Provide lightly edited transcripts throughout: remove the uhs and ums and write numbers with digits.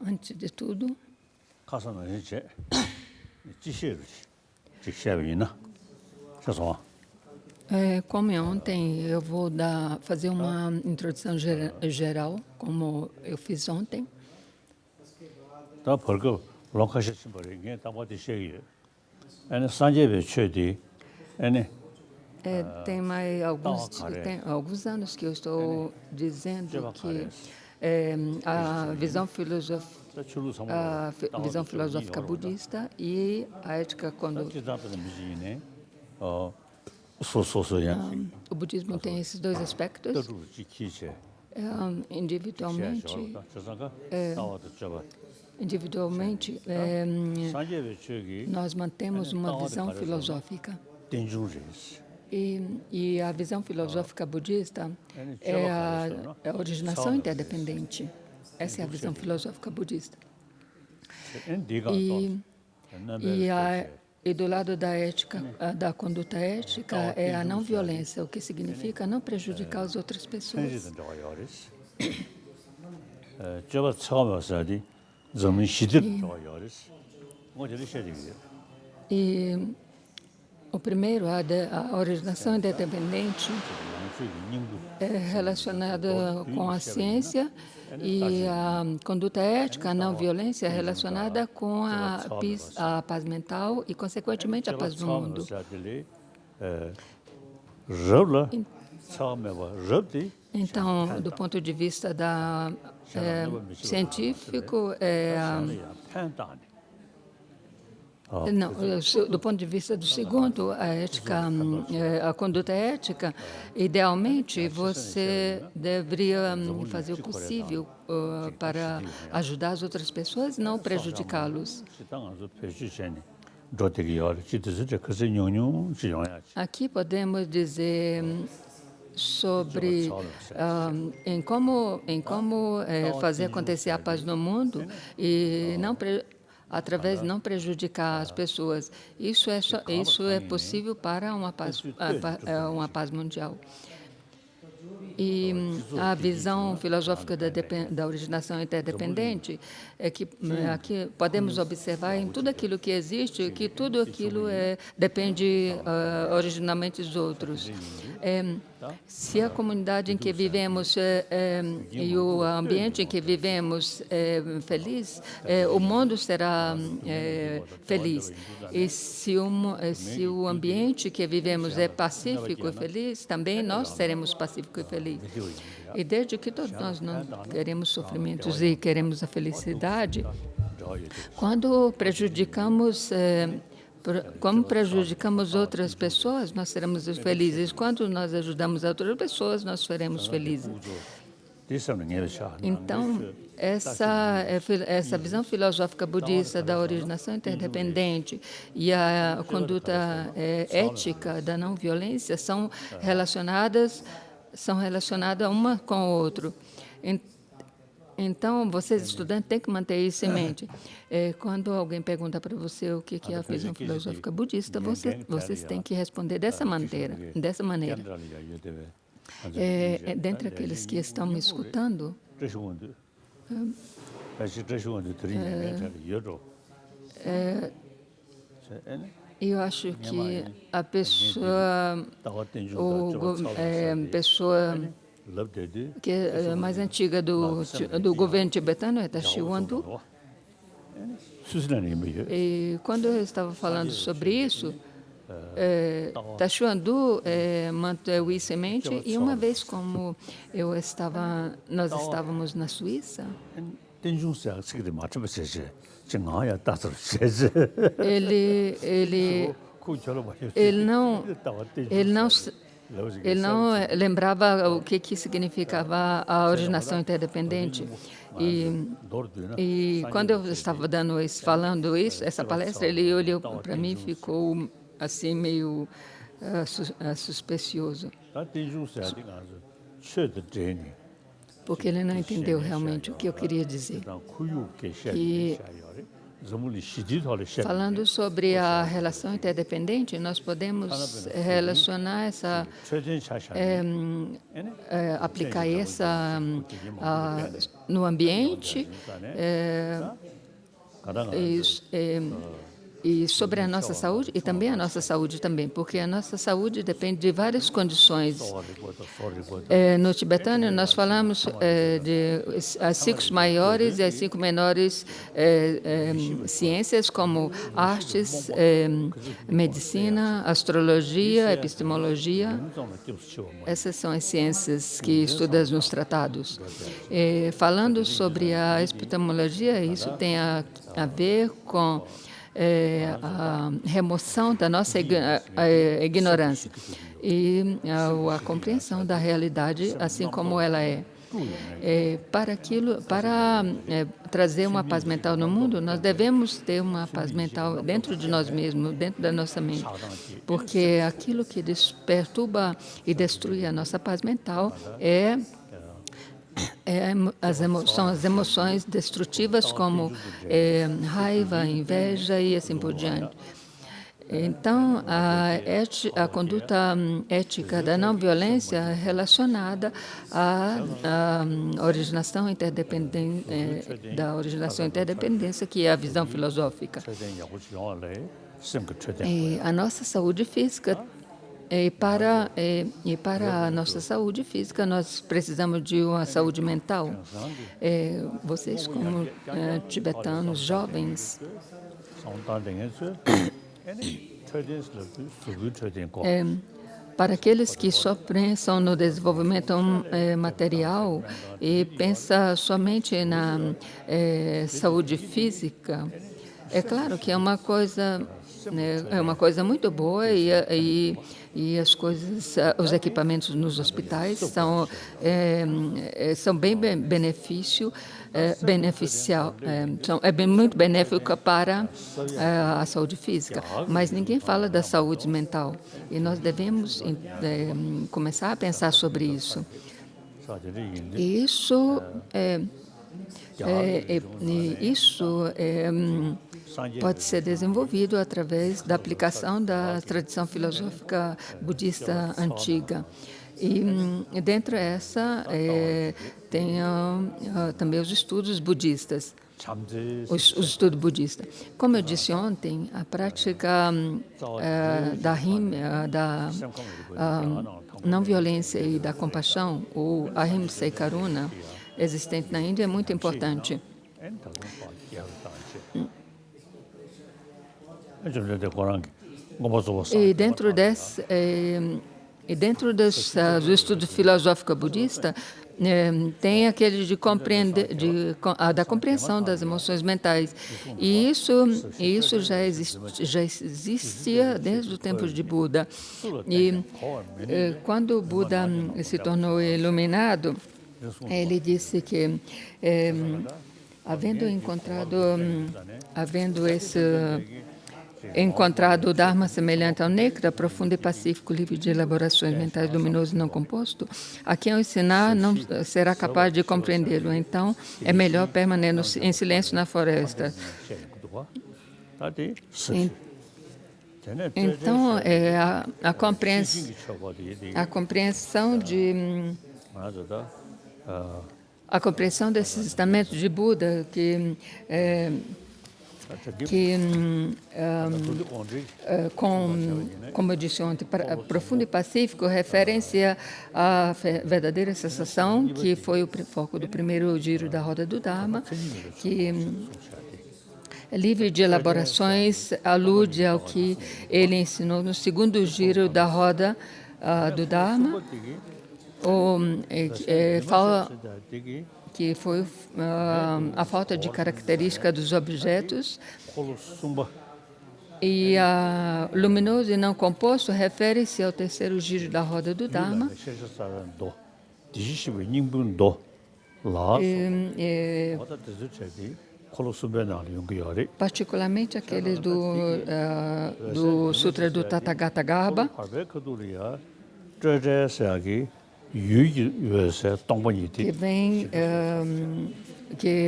Antes de tudo, como é ontem, eu vou fazer uma introdução geral, como eu fiz ontem. Tem mais alguns anos que eu estou dizendo que a visão filosófica budista e a ética o budismo tem esses dois aspectos. Individualmente, nós mantemos uma visão filosófica. E a visão filosófica budista é a originação interdependente. Essa é a visão filosófica budista. E do lado da ética, da conduta ética, é a não violência, o que significa não prejudicar as outras pessoas. E o primeiro, a originação interdependente, é relacionada com a ciência, e a conduta ética, a não violência, é relacionada com a paz mental e, consequentemente, a paz do mundo. Então, do ponto de vista científico, do ponto de vista do segundo, a conduta ética, idealmente você deveria fazer o possível para ajudar as outras pessoas, não prejudicá-los. Aqui podemos dizer sobre em como fazer acontecer a paz no mundo e através de não prejudicar as pessoas. Isso é possível para uma paz mundial. E a visão filosófica da originação interdependente é que aqui podemos observar em tudo aquilo que existe que tudo aquilo depende originalmente dos outros. Se a comunidade em que vivemos e o ambiente em que vivemos é feliz, o mundo será feliz. E se o ambiente que vivemos é pacífico e feliz, também nós seremos pacíficos e felizes. E desde que todos nós não queremos sofrimentos e queremos a felicidade, quando prejudicamos outras pessoas, nós seremos felizes. Quando nós ajudamos outras pessoas, nós seremos felizes. Então, essa visão filosófica budista da originação interdependente e a conduta ética da não violência são relacionadas uma com a outra. Então, vocês, estudantes, têm que manter isso em mente. Quando alguém pergunta para você o que é a visão filosófica budista, vocês têm que responder dessa maneira. Dentre aqueles que estão me escutando, eu acho que a pessoa que é mais antiga do governo tibetano é Tashi Wandu. E quando eu estava falando sobre isso, Tashi Wandu manteve isso em mente. E uma vez, como nós estávamos na Suíça, ele não lembrava o que significava a originação interdependente. E quando eu estava falando essa palestra, ele olhou para mim e ficou assim meio suspicioso. Porque ele não entendeu realmente o que eu queria dizer. Falando sobre a relação interdependente, nós podemos relacionar essa, aplicar essa no ambiente e sobre a nossa saúde, e também a nossa saúde também, porque a nossa saúde depende de várias condições. No tibetano, nós falamos de as 5 maiores e as 5 menores ciências, como artes, medicina, astrologia, epistemologia. Essas são as ciências que estudam nos tratados. Falando sobre a epistemologia, isso tem a ver com a remoção da nossa ignorância e a compreensão da realidade assim como ela é. Para trazer uma paz mental no mundo, nós devemos ter uma paz mental dentro de nós mesmos, dentro da nossa mente, porque aquilo que perturba e destrui a nossa paz mental são as emoções destrutivas, como raiva, inveja e assim por diante. Então, a conduta ética da não violência é relacionada à originação interdependência, que é a visão filosófica. A nossa saúde física, para a nossa saúde física, nós precisamos de uma saúde mental. Vocês, como tibetanos jovens, para aqueles que só pensam no desenvolvimento material e pensam somente na saúde física, é claro que é uma coisa muito boa e as coisas, os equipamentos nos hospitais são bem muito benéfico para a saúde física, mas ninguém fala da saúde mental e nós devemos começar a pensar sobre isso. Isso pode ser desenvolvido através da aplicação da tradição filosófica budista antiga. E dentro dessa tem também os estudos budistas, os estudos budistas. Como eu disse ontem, a prática da não violência e da compaixão, o Ahimsa e Karuna, existente na Índia, é muito importante. E dentro do estudo filosófico budista, tem aquele da compreensão das emoções mentais. E isso já existia desde o tempo de Buda. E quando o Buda se tornou iluminado, ele disse que, havendo encontrado o Dharma semelhante ao néctar, profundo e pacífico, livre de elaborações mentais, luminoso e não composto, a quem eu ensinar não será capaz de compreendê-lo. Então, é melhor permanecer em silêncio na floresta. Então, a compreensão desses ensinamentos de Buda, como eu disse ontem, profundo e pacífico, referência à verdadeira sensação, que foi o foco do primeiro giro da roda do Dharma, que é livre de elaborações, alude ao que ele ensinou no segundo giro da roda do Dharma, que foi a falta de característica dos objetos. E luminoso e não composto refere-se ao terceiro giro da roda do Dharma. Particularmente aqueles do Sutra do Tathagata Garbha, que vem, que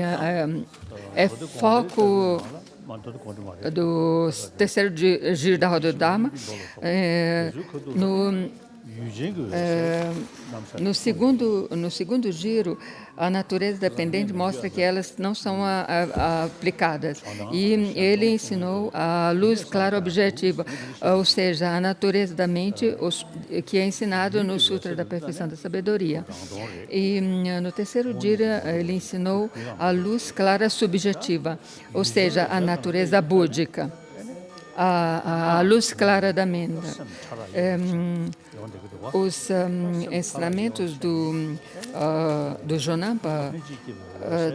é foco do terceiro giro da roda do Dharma. No segundo giro, a natureza dependente mostra que elas não são aplicadas. E ele ensinou a luz clara objetiva, ou seja, a natureza da mente, que é ensinado no Sutra da Perfeição da Sabedoria. E no terceiro giro, ele ensinou a luz clara subjetiva, ou seja, a natureza búdica, a luz clara da mente. Os ensinamentos do Jonampa,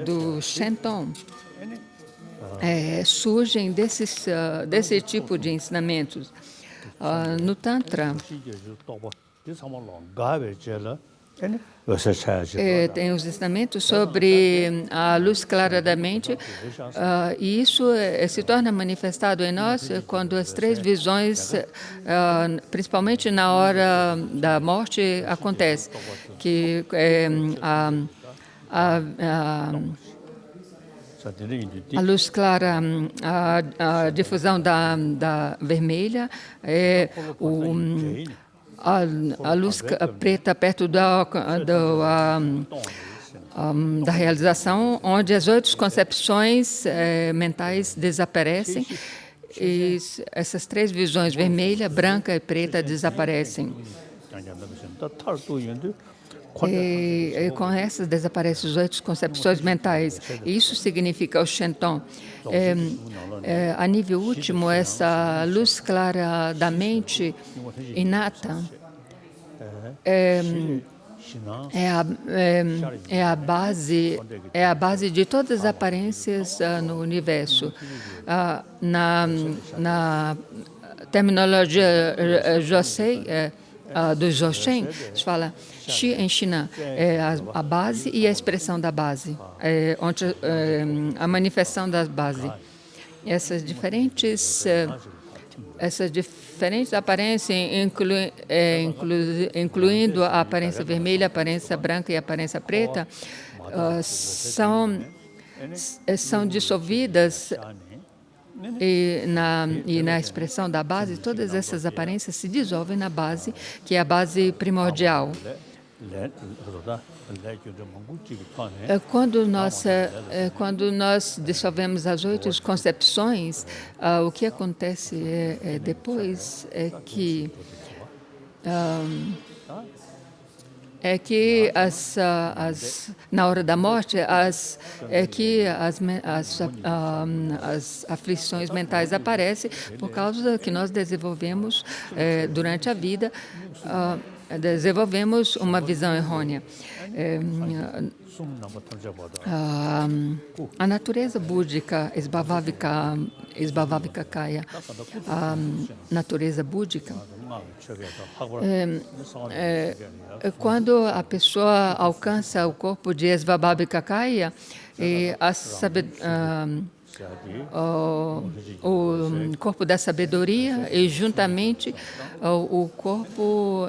do Shenton, surgem desse tipo de ensinamentos. No Tantra, tem os ensinamentos sobre a luz clara da mente, e isso se torna manifestado em nós quando as três visões, principalmente na hora da morte, acontecem, que a luz clara, a difusão da vermelha, a luz preta perto da realização, onde as outras concepções mentais desaparecem, e essas três visões, vermelha, branca e preta, desaparecem. E com essas desaparecem as outras concepções mentais. Isso significa o Shenton. A nível último, essa luz clara da mente inata é a base de todas as aparências no universo. Na terminologia Josei, do Joshen, se fala Shi em Shinan, a base e a expressão da base, a manifestação da base. Essas diferentes aparências, incluindo a aparência vermelha, a aparência branca e a aparência preta, são dissolvidas, e na expressão da base, todas essas aparências se dissolvem na base, que é a base primordial. Quando nós dissolvemos as outras concepções, o que acontece depois é que na hora da morte, as aflições mentais aparecem por causa que nós desenvolvemos durante a vida, desenvolvemos uma visão errônea. A natureza búdica, Esbhavavika Kaya, a natureza búdica, quando a pessoa alcança o corpo de Esbhavavika Kaya, o corpo da sabedoria, e juntamente o corpo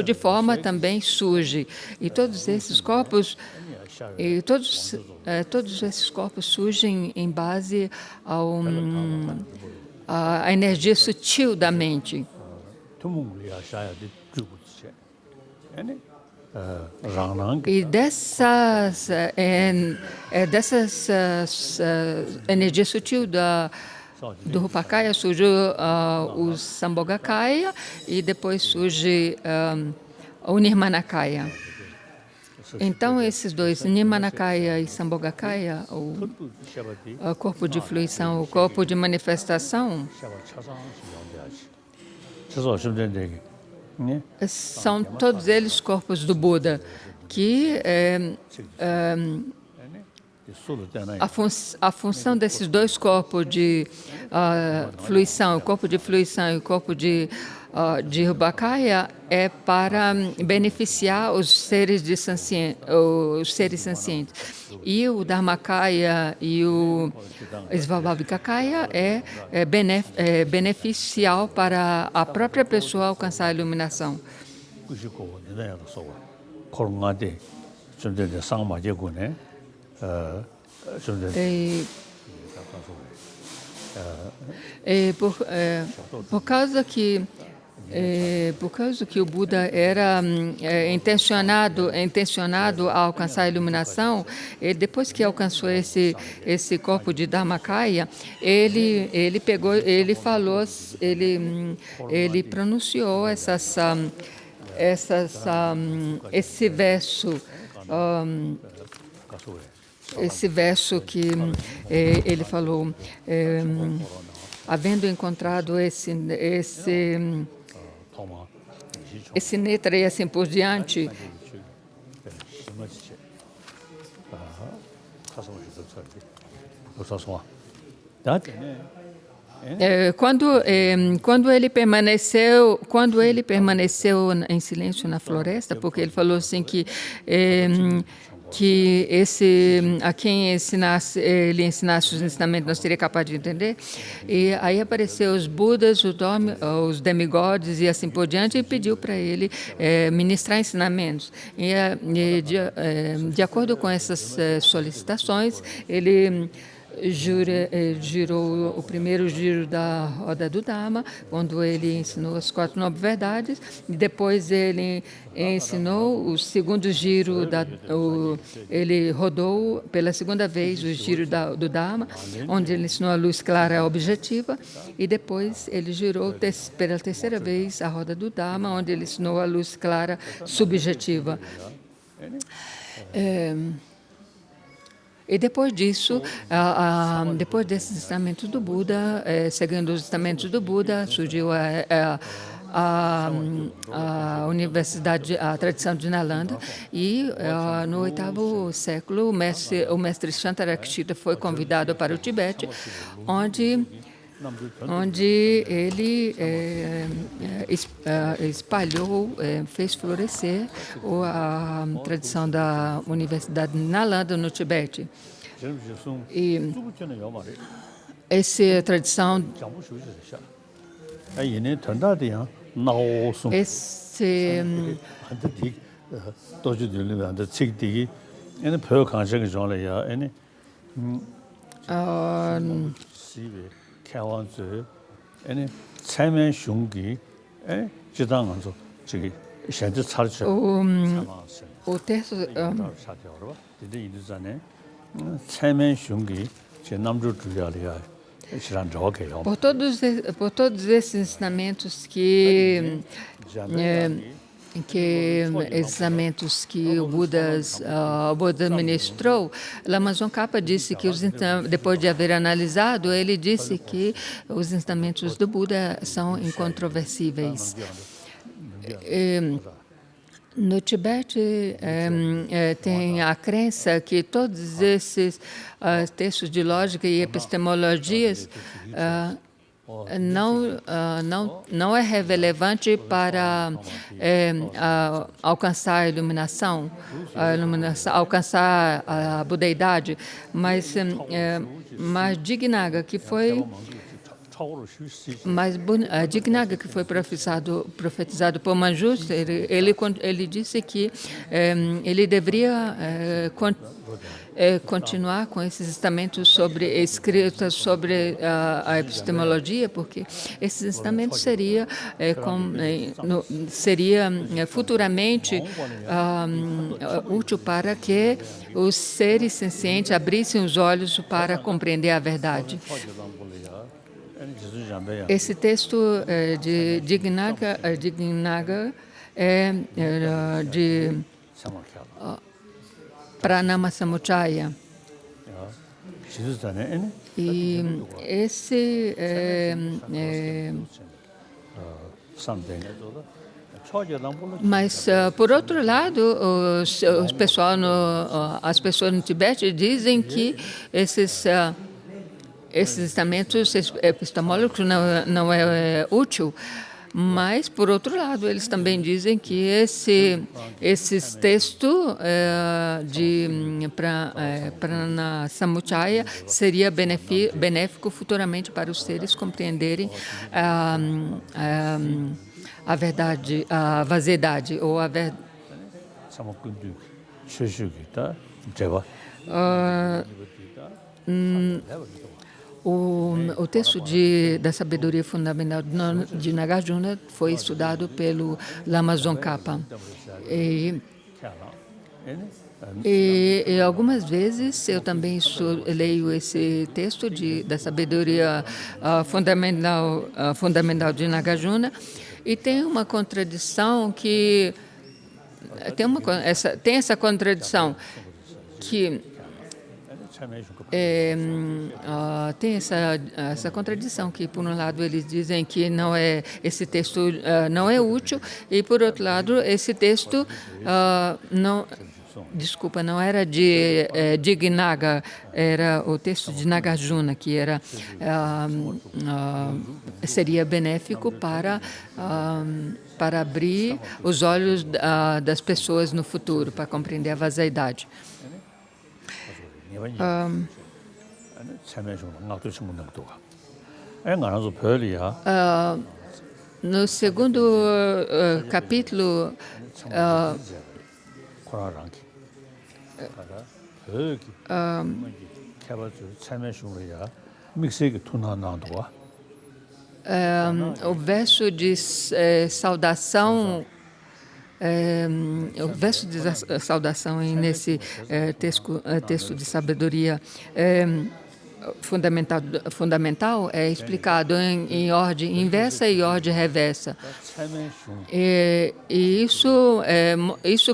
de forma também surge, e todos esses corpos surgem em base à energia sutil da mente. E dessas energias sutil do Rupakaya surge o Sambhogakaya, e depois surge o Nirmanakaya. Então, esses dois, Nirmanakaya e Sambhogakaya, o corpo de fluição, o corpo de manifestação, são todos eles corpos do Buda, que a função desses dois corpos de fluição, o corpo de fluição e o corpo de Rupakaya, é para beneficiar os seres sencientes. E o Dharmakaya e o Esbhavavika-kaya é beneficial para a própria pessoa alcançar a iluminação. Por causa que o Buda era intencionado a alcançar a iluminação, depois que alcançou esse corpo de Dharmakaya, ele pegou, ele falou, ele pronunciou esse verso. Esse verso que ele falou, havendo encontrado esse netra e assim por diante. Quando ele permaneceu em silêncio na floresta, porque ele falou assim que a quem ele ensinasse os ensinamentos não seria capaz de entender. E aí apareceu os Budas, os demigods e assim por diante, e pediu para ele ministrar ensinamentos. De acordo com essas solicitações, ele girou o primeiro giro da roda do Dharma, quando ele ensinou as 4 nobres verdades, e depois ele ensinou o segundo giro, ele rodou pela segunda vez o giro do Dharma, onde ele ensinou a luz clara objetiva, e depois ele girou pela terceira vez a roda do Dharma, onde ele ensinou a luz clara subjetiva. E depois disso, depois desses ensinamentos do Buda, seguindo os ensinamentos do Buda, surgiu a universidade, a tradição de Nalanda, e no 8º século o mestre Shantarakshita foi convidado para o Tibete, onde ele espalhou, fez florescer a tradição da Universidade de Nalanda no Tibete. E essa tradição, o texto por todos esses ensinamentos que o Buda ministrou, Lama Tsongkhapa disse que, depois de haver analisado, ele disse que os ensinamentos do Buda são incontroversíveis. No Tibete tem a crença que todos esses textos de lógica e epistemologias não é relevante para alcançar a iluminação, alcançar a budeidade, mas Dignaga, que foi profetizado por Manjushri, ele disse que ele deveria continuar com esses ensinamentos escritos sobre a epistemologia, porque esses ensinamentos seria futuramente útil para que os seres sencientes abrissem os olhos para compreender a verdade. Esse texto de Dignaga é de Pranama Samuchaya. E esse mas, por outro lado, as pessoas no Tibete dizem que esses ensinamentos epistemológicos não é útil, mas, por outro lado, eles também dizem que esses textos de Prana Samuchaya seria benéfico futuramente para os seres compreenderem a verdade, a vaziedade ou a verdade. O texto da sabedoria fundamental de Nagarjuna foi estudado pelo Lama Tsongkhapa. E algumas vezes eu também leio esse texto da sabedoria fundamental de Nagarjuna, e tem uma contradição que tem essa contradição que tem essa contradição que, por um lado, eles dizem que esse texto não é útil, e, por outro lado, esse texto não era de Dignaga, era o texto de Nagarjuna, que seria benéfico para abrir os olhos das pessoas no futuro, para compreender a vaidade. No segundo capítulo, o verso de saudação, nesse texto de sabedoria fundamental é explicado em ordem inversa e ordem reversa. E isso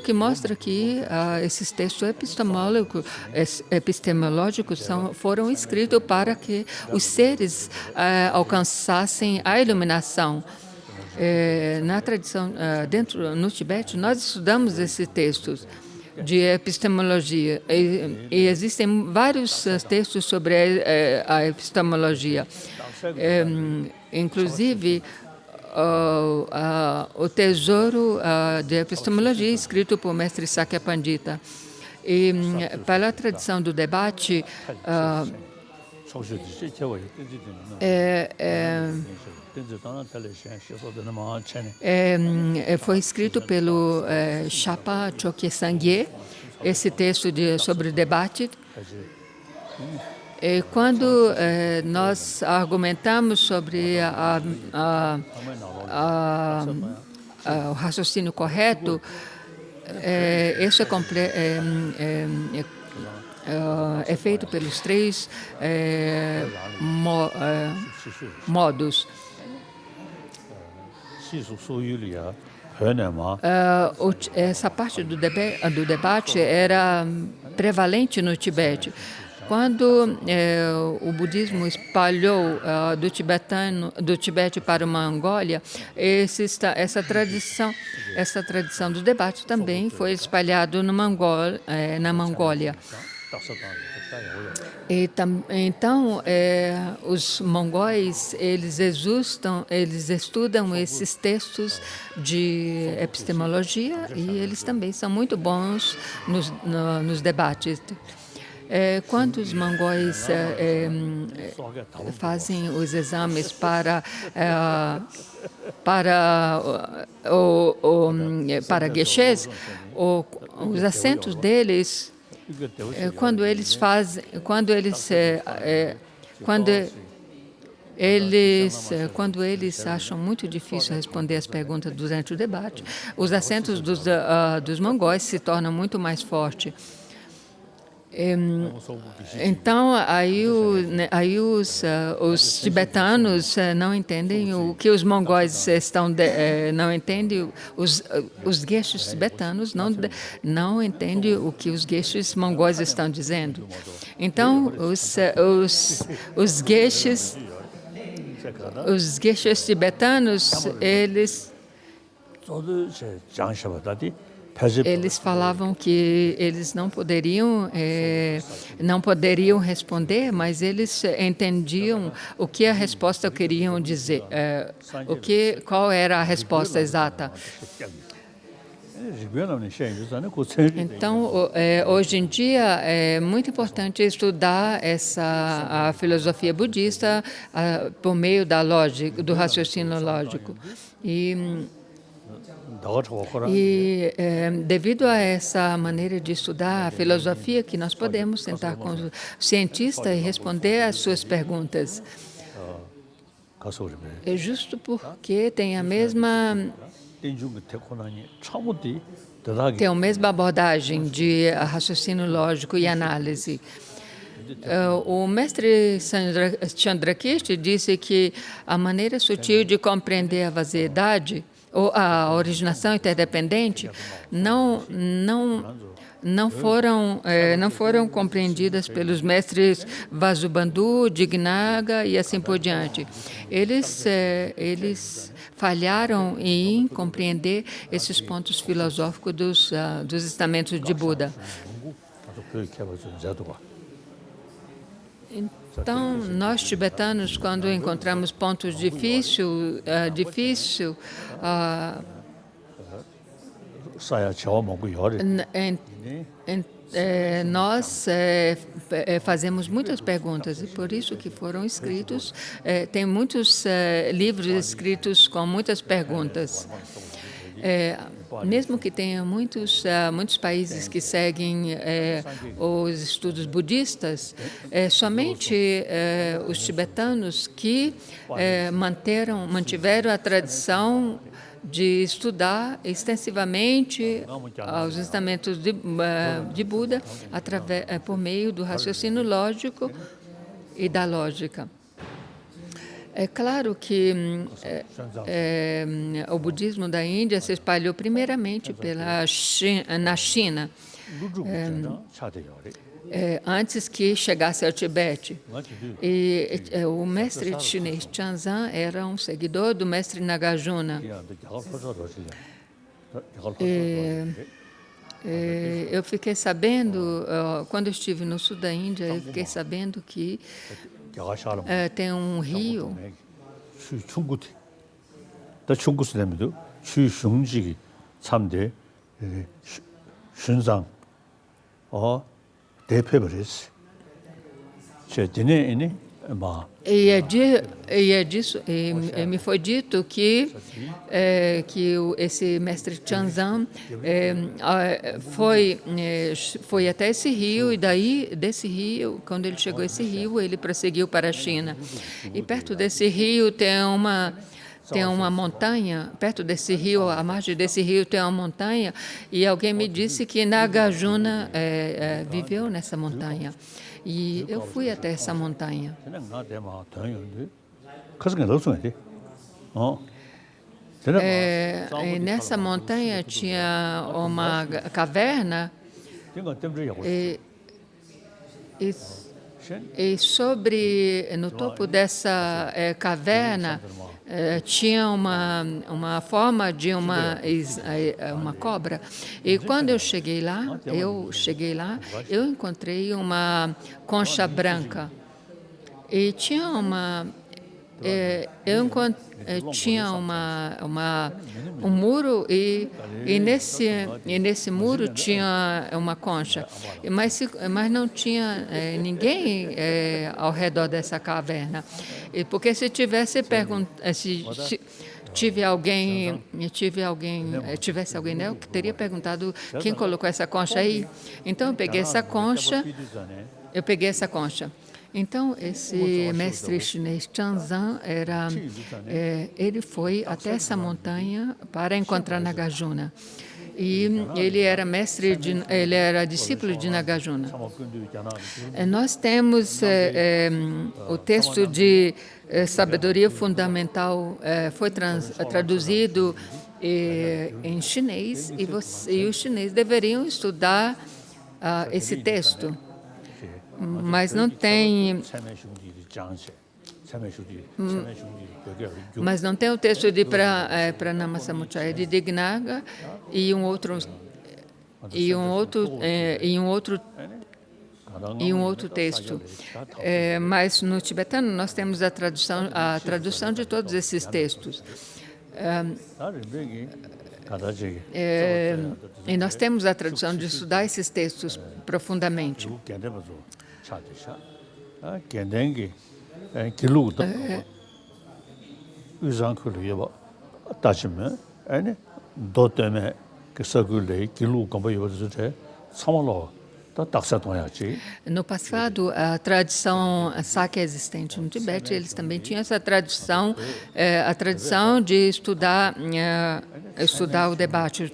que mostra que esses textos epistemológicos foram escritos para que os seres alcançassem a iluminação. Na tradição, no Tibete, nós estudamos esses textos de epistemologia, e existem vários textos sobre a epistemologia. Inclusive, o Tesouro de Epistemologia, escrito por mestre Sakya Pandita. E, pela tradição do debate, foi escrito pelo Chapa Chokye Sangye, esse texto sobre o debate. E quando nós argumentamos sobre o raciocínio correto, isso é feito pelos três modos. Essa parte do debate era prevalente no Tibete. Quando o budismo espalhou do Tibete para a Mongólia, essa tradição do debate também foi espalhada na Mongólia. Então, os mongóis, eles estudam esses textos de epistemologia, e eles também são muito bons nos debates. Quando os mongóis fazem os exames para geshes, os assentos deles, quando eles acham muito difícil responder as perguntas durante o debate, os assentos dos mongóis se tornam muito mais fortes. Então, aí os tibetanos não entendem o que os mongóis não entendem, os geshes tibetanos não entendem o que os geshes mongóis estão dizendo. Então, os geshes tibetanos, eles falavam que eles não poderiam responder, mas eles entendiam o que a resposta queriam dizer, qual era a resposta exata. Então, hoje em dia, é muito importante estudar a filosofia budista por meio da lógica, do raciocínio lógico. E, devido a essa maneira de estudar a filosofia, que nós podemos sentar com o cientista e responder às suas perguntas. É justo porque tem a mesma abordagem de raciocínio lógico e análise. O mestre Chandrakirti disse que a maneira sutil de compreender a vaziedade ou a originação interdependente não foram compreendidas pelos mestres Vasubandhu, Dignaga e assim por diante. Eles falharam em compreender esses pontos filosóficos dos ensinamentos de Buda. Então, nós tibetanos, quando encontramos pontos difíceis, nós fazemos muitas perguntas, e por isso que foram escritos, tem muitos livros escritos com muitas perguntas. Mesmo que tenha muitos países que seguem os estudos budistas, somente os tibetanos que mantiveram a tradição de estudar extensivamente os ensinamentos de Buda por meio do raciocínio lógico e da lógica. É claro que o budismo da Índia se espalhou primeiramente na China, antes que chegasse ao Tibete. E o mestre chinês Chanzan era um seguidor do mestre Nagarjuna. Eu fiquei sabendo, quando eu estive no sul da Índia, eu fiquei sabendo que tem um rio e me foi dito que esse mestre Chanzan foi até esse rio, e daí, desse rio, quando ele chegou a esse rio, ele prosseguiu para a China. E perto desse rio tem uma montanha, perto desse rio, à margem desse rio tem uma montanha, e alguém me disse que Nagarjuna viveu nessa montanha. E eu fui até essa montanha. E nessa montanha tinha uma caverna, e no topo dessa caverna tinha uma forma de uma cobra. E quando eu cheguei lá, eu encontrei uma concha branca. E tinha um muro, e nesse muro tinha uma concha, mas não tinha ninguém ao redor dessa caverna, porque se tivesse tivesse alguém nela, que teria perguntado quem colocou essa concha aí. Então eu peguei essa concha. Então, esse mestre chinês Chanzan ele foi até essa montanha para encontrar Nagarjuna. E ele era discípulo de Nagarjuna. Nós temos o texto de Sabedoria Fundamental, foi traduzido em chinês, e os chineses deveriam estudar esse texto. Mas não tem o texto de Pranama Samuccaya de Dignaga e um outro texto. Mas no tibetano nós temos a tradução de todos esses textos. E nós temos a tradução de estudar esses textos profundamente. 도 때문에 그 서글레 길로 공부 요즘 참말로 다 딱사동야지. No passado, a tradição Sakya existente no Tibete, eles também tinham essa tradição, a tradição de estudar, estudar o debate.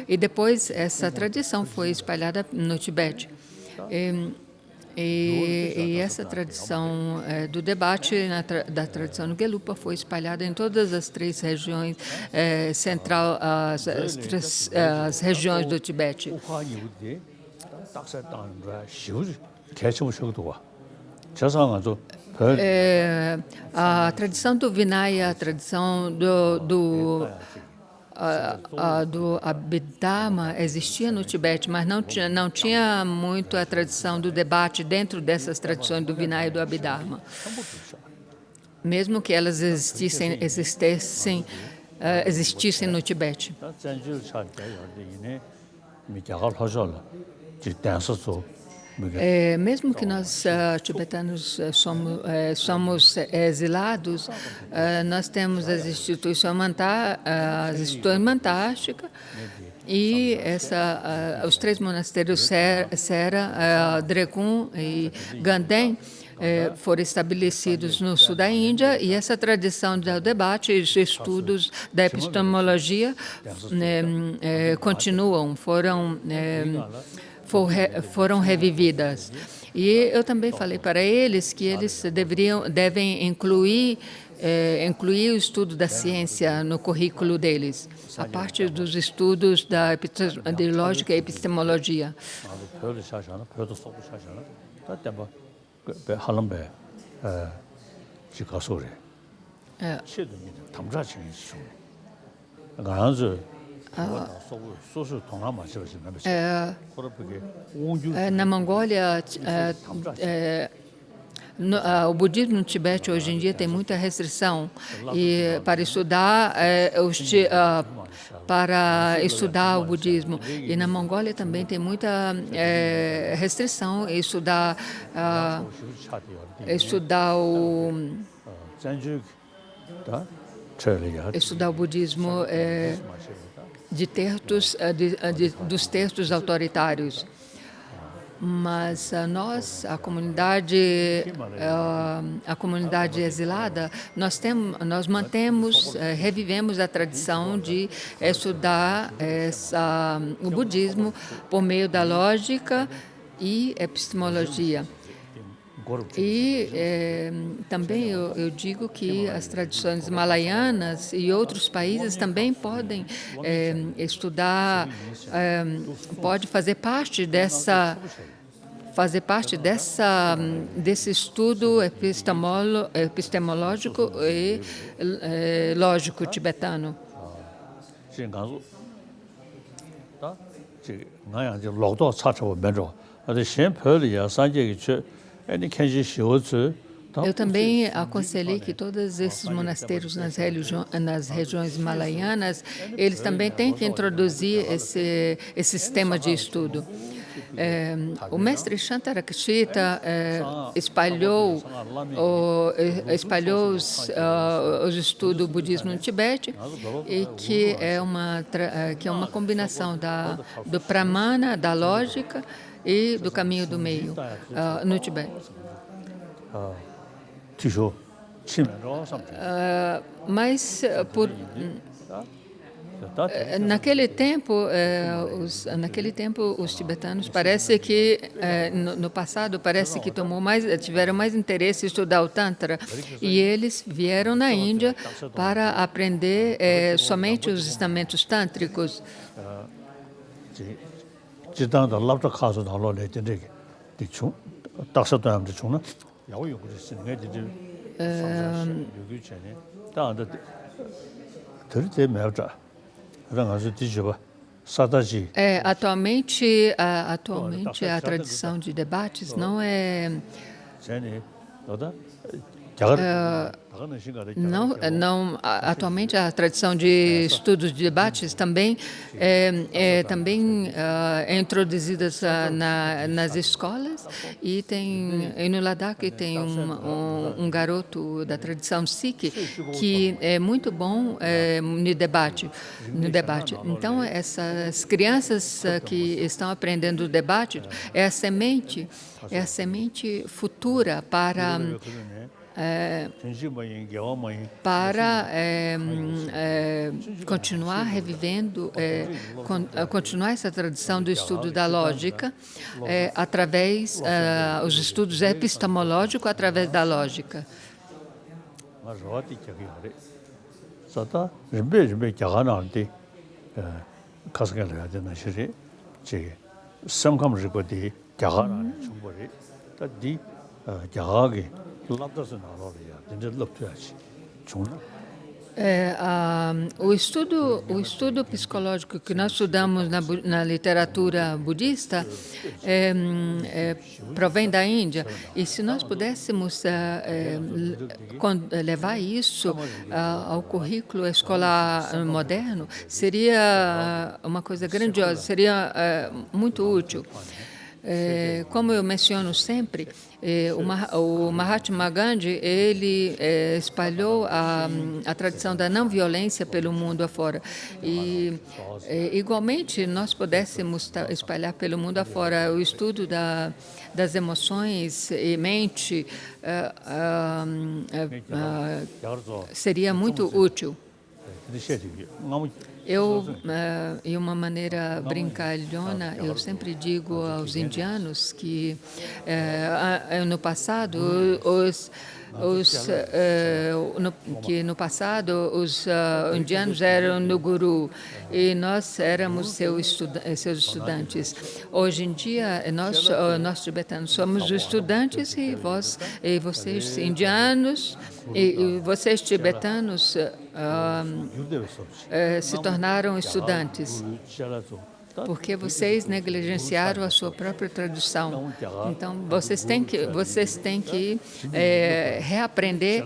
E depois essa tradição foi espalhada no Tibete. E essa tradição do debate, da tradição do Gelupa, foi espalhada em todas as três regiões central, as regiões do Tibete. A tradição do Vinaya, a tradição do Abhidharma existia no Tibete, mas não tinha muito a tradição do debate dentro dessas tradições do Vinaya e do Abhidharma. Mesmo que elas existissem no Tibete. Mesmo que nós, tibetanos, somos exilados, nós temos as instituições mantásticas e os três monastérios Sera, Drekun e Ganden foram estabelecidos no sul da Índia, e essa tradição do debate e os estudos da epistemologia continuam, foram revividas. E eu também falei para eles que eles devem incluir o estudo da ciência no currículo deles, a parte dos estudos de lógica e epistemologia. Na Mongólia, o budismo no Tibete hoje em dia tem muita restrição e para estudar o budismo, e na Mongólia também tem muita restrição em estudar o budismo dos textos autoritários. Mas nós, a comunidade exilada, nós mantemos, revivemos a tradição de estudar o budismo por meio da lógica e epistemologia. E também eu digo que as tradições malaianas e outros países também podem estudar, pode fazer parte desse estudo epistemológico e lógico tibetano. Eu também aconselhei que todos esses monastérios nas regiões malaianas, eles também têm que introduzir esse sistema de estudo. O mestre Shantarakshita espalhou os estudos do budismo no Tibete, e que é uma combinação do pramana, da lógica e do caminho do meio no Tibete. Mas naquele tempo os tibetanos parece que no passado parece que tiveram mais interesse em estudar o Tantra, e eles vieram na Índia para aprender somente os ensinamentos tântricos. Atualmente a tradição de debates não é Atualmente a tradição de estudos de debates também é introduzida nas escolas e no Ladakh tem um garoto da tradição Sikh que é muito bom no debate. Então essas crianças que estão aprendendo o debate é a semente futura para continuar revivendo, continuar essa tradição do estudo da lógica através os estudos epistemológicos através da lógica. O estudo psicológico que nós estudamos na literatura budista provém da Índia, e se nós pudéssemos levar isso ao currículo escolar moderno, seria uma coisa grandiosa, seria muito útil. Como eu menciono sempre, o Mahatma Gandhi ele espalhou a tradição da não violência pelo mundo afora, e igualmente nós pudéssemos espalhar pelo mundo afora o estudo das emoções e mente, seria muito útil. De uma maneira brincalhona, eu sempre digo aos indianos que no passado os indianos eram no guru e nós éramos seus estudantes. Hoje em dia, nós tibetanos somos os estudantes e vocês indianos e vocês tibetanos se tornaram estudantes, porque vocês negligenciaram a sua própria tradição. Então, vocês têm que reaprender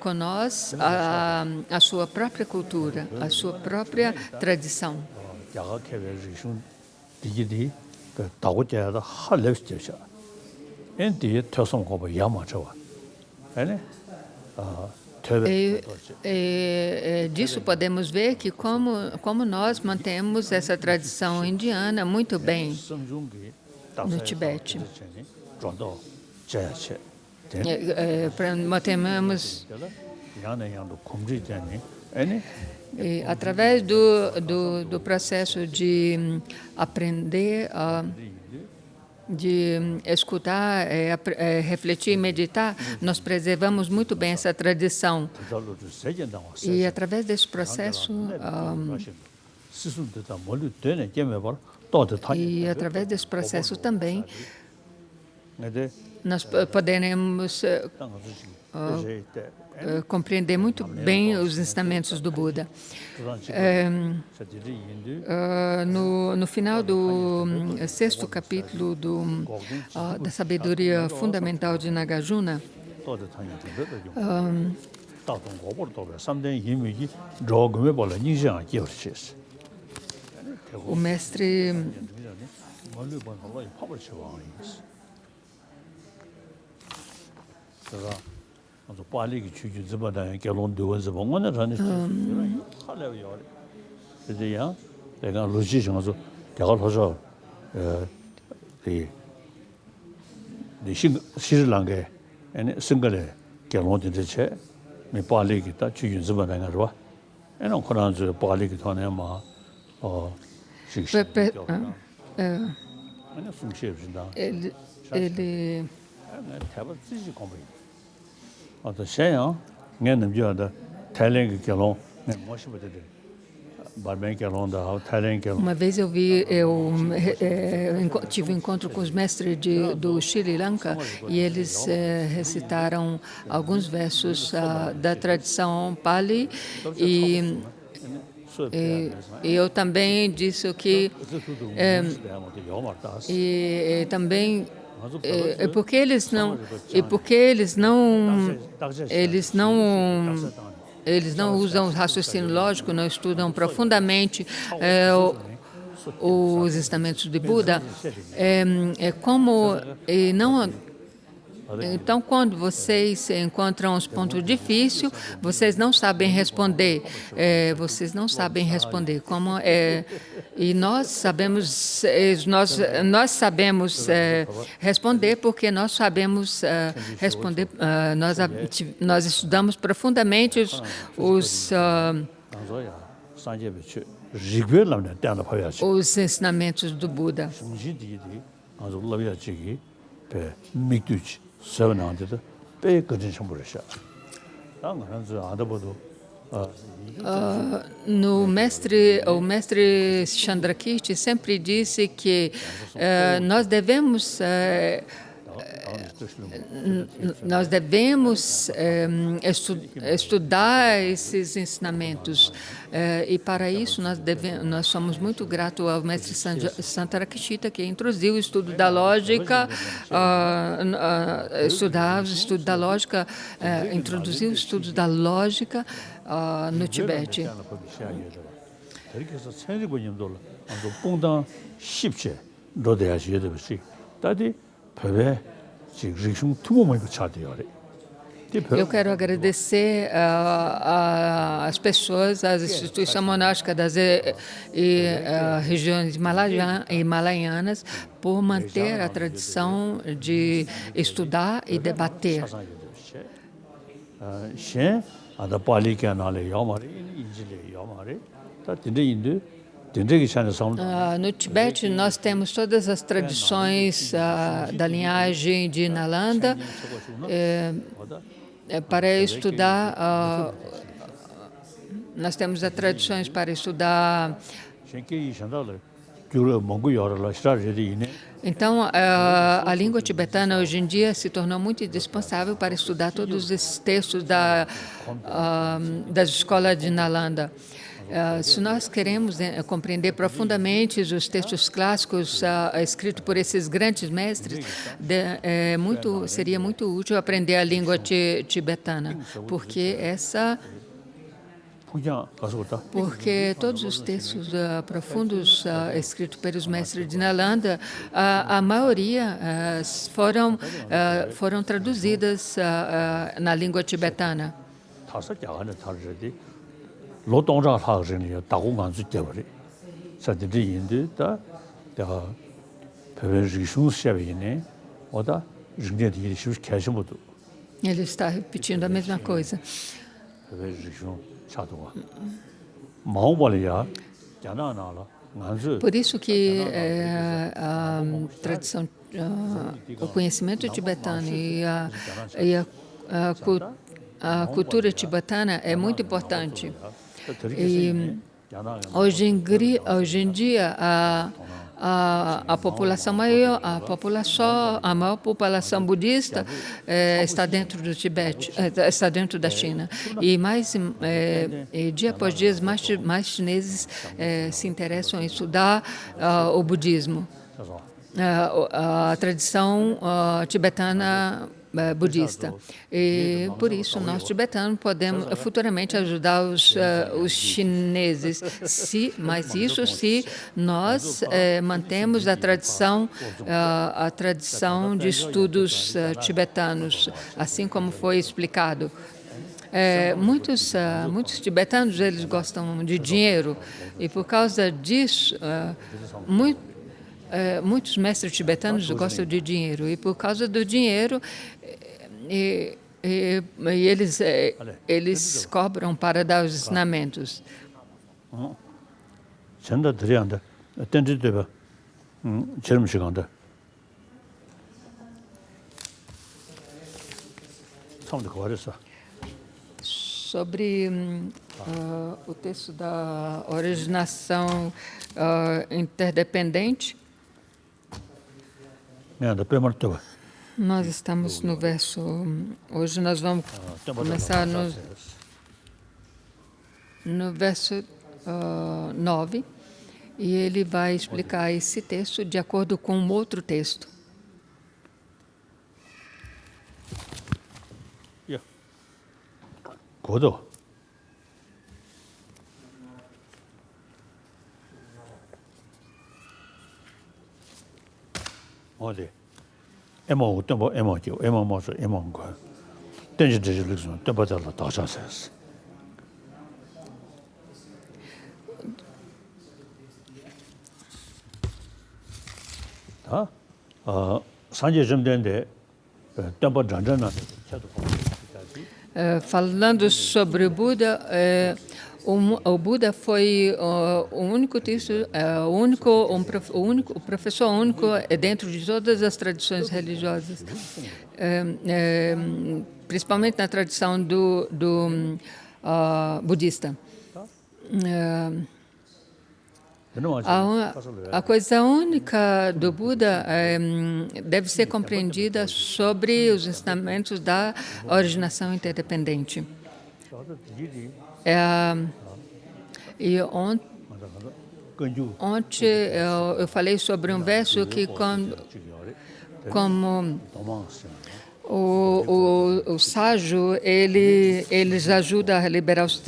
com nós a sua própria cultura, a sua própria tradição. Disso podemos ver que como nós mantemos essa tradição indiana muito bem no Tibete. Mantemos através do processo de aprender, de escutar, refletir e meditar, nós preservamos muito bem essa tradição. E através desse processo, também, nós poderemos compreender muito bem os ensinamentos do Buda. No final do 6º capítulo da sabedoria fundamental de Nagarjuna, o mestre uma vez eu tive um encontro com os mestres do Sri Lanka e eles recitaram alguns versos da tradição Pali e eu também disse que também eles não usam raciocínio lógico, não estudam profundamente os ensinamentos de Buda, então, quando vocês encontram os pontos difíceis, vocês não sabem responder. E nós sabemos, responder porque nós sabemos responder. Nós estudamos profundamente os ensinamentos do Buda. O mestre Chandrakirti sempre disse que nós devemos estudar esses ensinamentos. E para isso nós somos muito gratos ao mestre Santarakshita, que introduziu o estudo da lógica, introduziu o estudo da lógica no Tibete. Eu quero agradecer às pessoas, às instituições monásticas das regiões himalaianas, por manter a tradição de estudar e debater. No Tibete, nós temos todas as tradições da linhagem de Nalanda para estudar. Nós temos as tradições para estudar. Então, a língua tibetana hoje em dia se tornou muito indispensável para estudar todos esses textos das escolas de Nalanda. Se nós queremos compreender profundamente os textos clássicos escritos por esses grandes mestres, seria muito útil aprender a língua tibetana, porque todos os textos profundos escritos pelos mestres de Nalanda, a maioria foram traduzidas na língua tibetana. Ele está repetindo a mesma coisa. Por isso que a tradição, o conhecimento tibetano e a cultura tibetana é muito importante. E hoje em dia a maior população budista está dentro do Tibete, está dentro da China. E dia após dia, mais chineses se interessam em estudar o budismo, a tradição tibetana budista. E, por isso, nós tibetanos podemos futuramente ajudar os chineses, mas isso se nós mantemos a tradição de estudos tibetanos, assim como foi explicado. Muitos tibetanos, eles gostam de dinheiro, e por causa disso, muitos mestres tibetanos gostam de dinheiro, e por causa do dinheiro, eles cobram para dar os ensinamentos. Sobre o texto da originação interdependente, nós estamos no verso. Hoje nós vamos começar no verso 9, e ele vai explicar esse texto de acordo com um outro texto. 고도 어디 에모 또 에모죠 에모 뭐서 에모 거 던지듯이 르슨 또 받아라 다 잤어요. 산지 좀 된데 tempo janjana Falando sobre o Buda, o Buda foi o único texto, o professor único dentro de todas as tradições religiosas, principalmente na tradição do budista. A coisa única do Buda deve ser compreendida sobre os ensinamentos da originação interdependente. E ontem eu falei sobre um verso que, como o ságio, eles ajudam a liberar os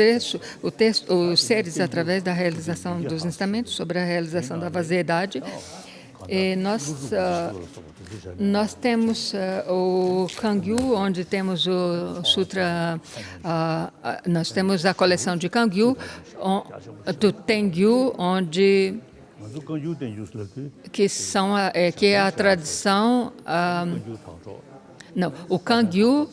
seres através da realização dos ensinamentos sobre a realização da vaziedade. E nós temos o Kangyu, onde temos o Sutra, nós temos a coleção de Kangyu, do Tengyu, onde que é a tradição. Não, o Kangyu,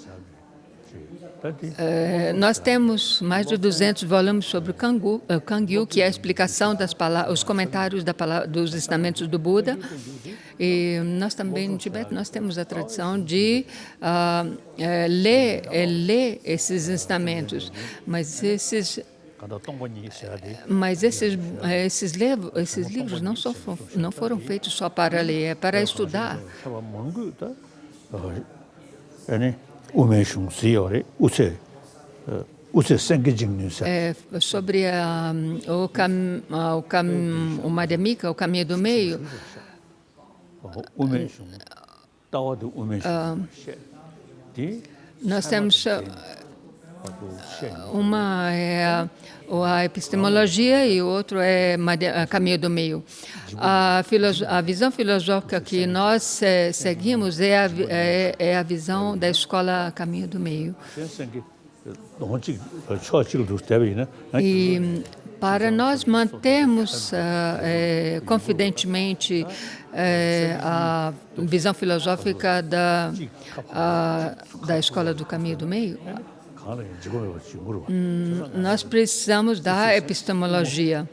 nós temos mais de 200 volumes sobre o Kangyu, que é a explicação das palavras, os comentários dos ensinamentos do Buda. E nós também, no Tibete, nós temos a tradição de ler esses ensinamentos, mas esses livros não foram feitos só para ler, é para estudar. Sobre o Madhyamika, o caminho do meio, nós temos uma é a epistemologia e o outro é caminho do meio. A visão filosófica que nós seguimos é a visão da escola caminho do meio. E para nós mantermos confidentemente a visão filosófica da escola do caminho do meio, nós precisamos da epistemologia.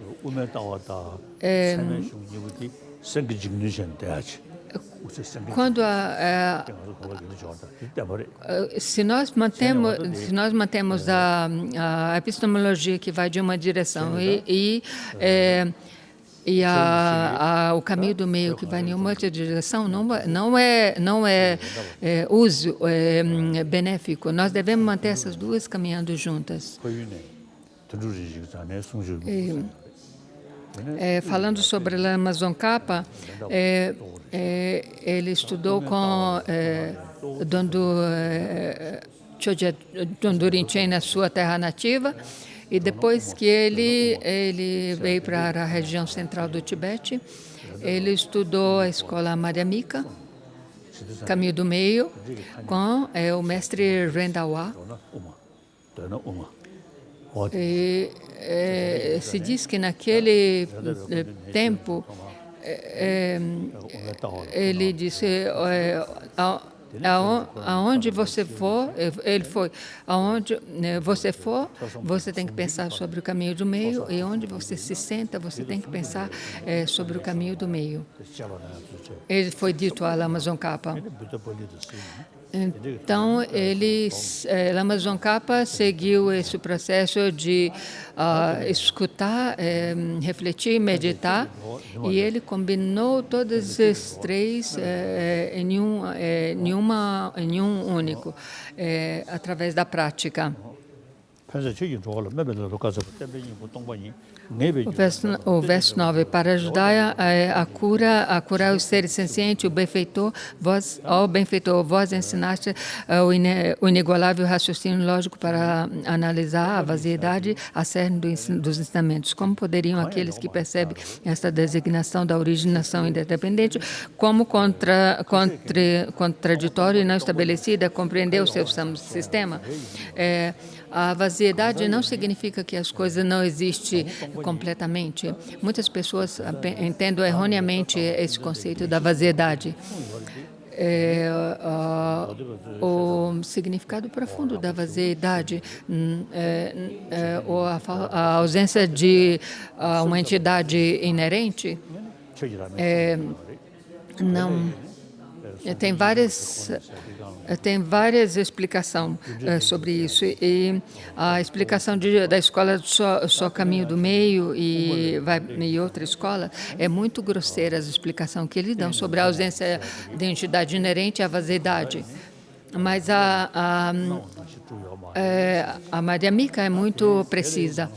Se nós mantemos a epistemologia que vai de uma direção e o caminho do meio que vai em uma outra direção, não é uso benéfico. Nós devemos manter essas duas caminhando juntas. Falando sobre Lama Tsongkhapa, ele estudou com Dondurchen Rinchen na sua terra nativa, e depois que ele veio para a região central do Tibete, ele estudou a escola Madhyamika, Caminho do Meio, com o mestre Rendawa. E se diz que naquele tempo ele disse aonde você for, aonde você for, você tem que pensar sobre o caminho do meio, e onde você se senta, você tem que pensar sobre o caminho do meio. Ele foi dito a Lama Tsongkhapa. Então, Lama Tsongkhapa seguiu esse processo de escutar, refletir, meditar, e ele combinou todos esses três em um único, através da prática. O verso 9, para ajudar a curar os seres sencientes, o benfeitor, vós ensinaste o inigualável raciocínio lógico para analisar a vaziedade, a cerne dos ensinamentos. Como poderiam aqueles que percebem esta designação da originação independente como contraditório e não estabelecida, compreender o seu sistema? A vaziedade não significa que as coisas não existem completamente. Muitas pessoas entendem erroneamente esse conceito da vaziedade. O significado profundo da vaziedade, ou a ausência de uma entidade inerente, não. Tem várias explicações sobre isso, e a explicação da escola só caminho do meio e outra escola é muito grosseira, a explicação que eles dão sobre a ausência de entidade inerente à vaziedade. Mas a Madhyamika é muito precisa.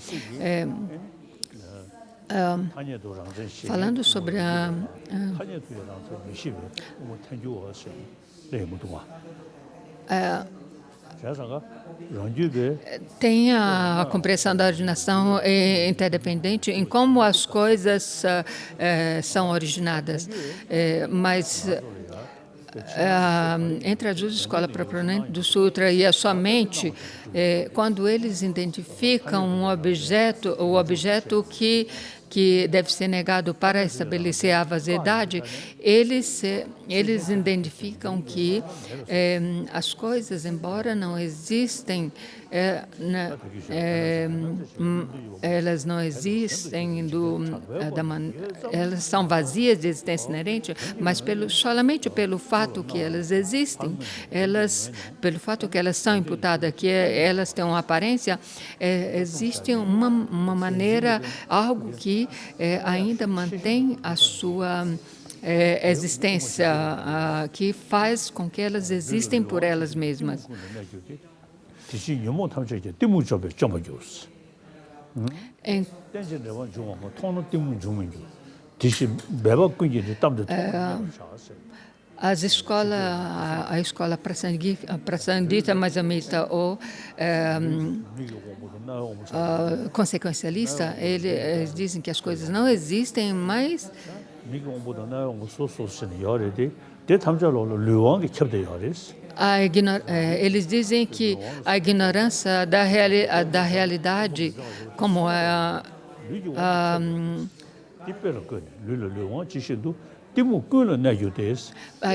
Falando sobre tem a compreensão da originação interdependente em como as coisas são originadas, mas entre as duas escolas propriamente do Sutra e a sua mente, quando eles identificam um objeto, o objeto que deve ser negado para estabelecer a vaziedade, eles identificam que as coisas, embora não existem, elas não existem elas são vazias de existência inerente, mas somente pelo fato que elas existem, pelo fato que elas são imputadas, que elas têm uma aparência, existe uma maneira, algo que ainda mantém a sua existência, que faz com que elas existem por elas mesmas. A escola Prasangita Madhyamita ou consequencialista, eles dizem que as coisas não existem, mas eles dizem que a ignorância da realidade, como a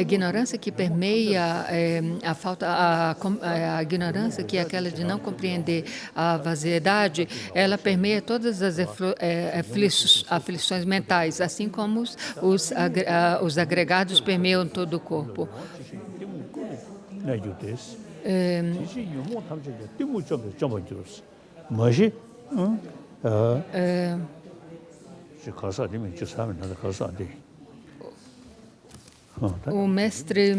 ignorância que permeia a ignorância que é aquela de não compreender a vaziedade, ela permeia todas as aflições mentais, assim como os agregados permeiam todo o corpo. O mestre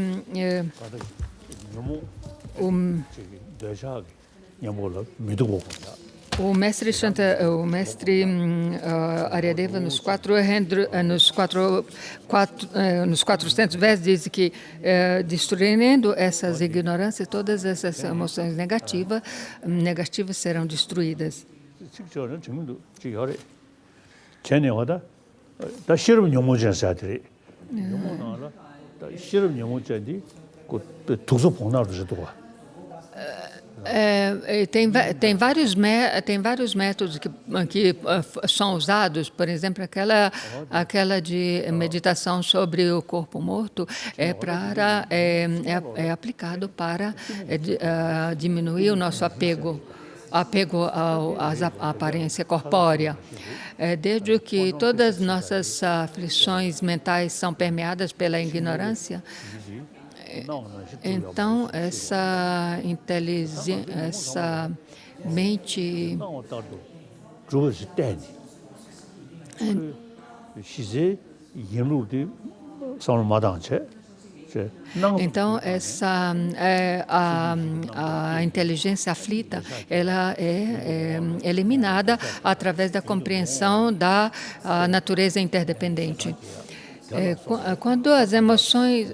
Aryadeva, nos 400 versos, diz que, destruindo essas ignorâncias, todas essas emoções negativas serão destruídas. Tem vários métodos que são usados, por exemplo, aquela de meditação sobre o corpo morto é aplicado para diminuir o nosso apego à aparência corpórea. Desde que todas as nossas aflições mentais são permeadas pela ignorância, então essa inteligência, essa mente Então, a inteligência aflita, ela é eliminada através da compreensão da natureza interdependente. Quando as emoções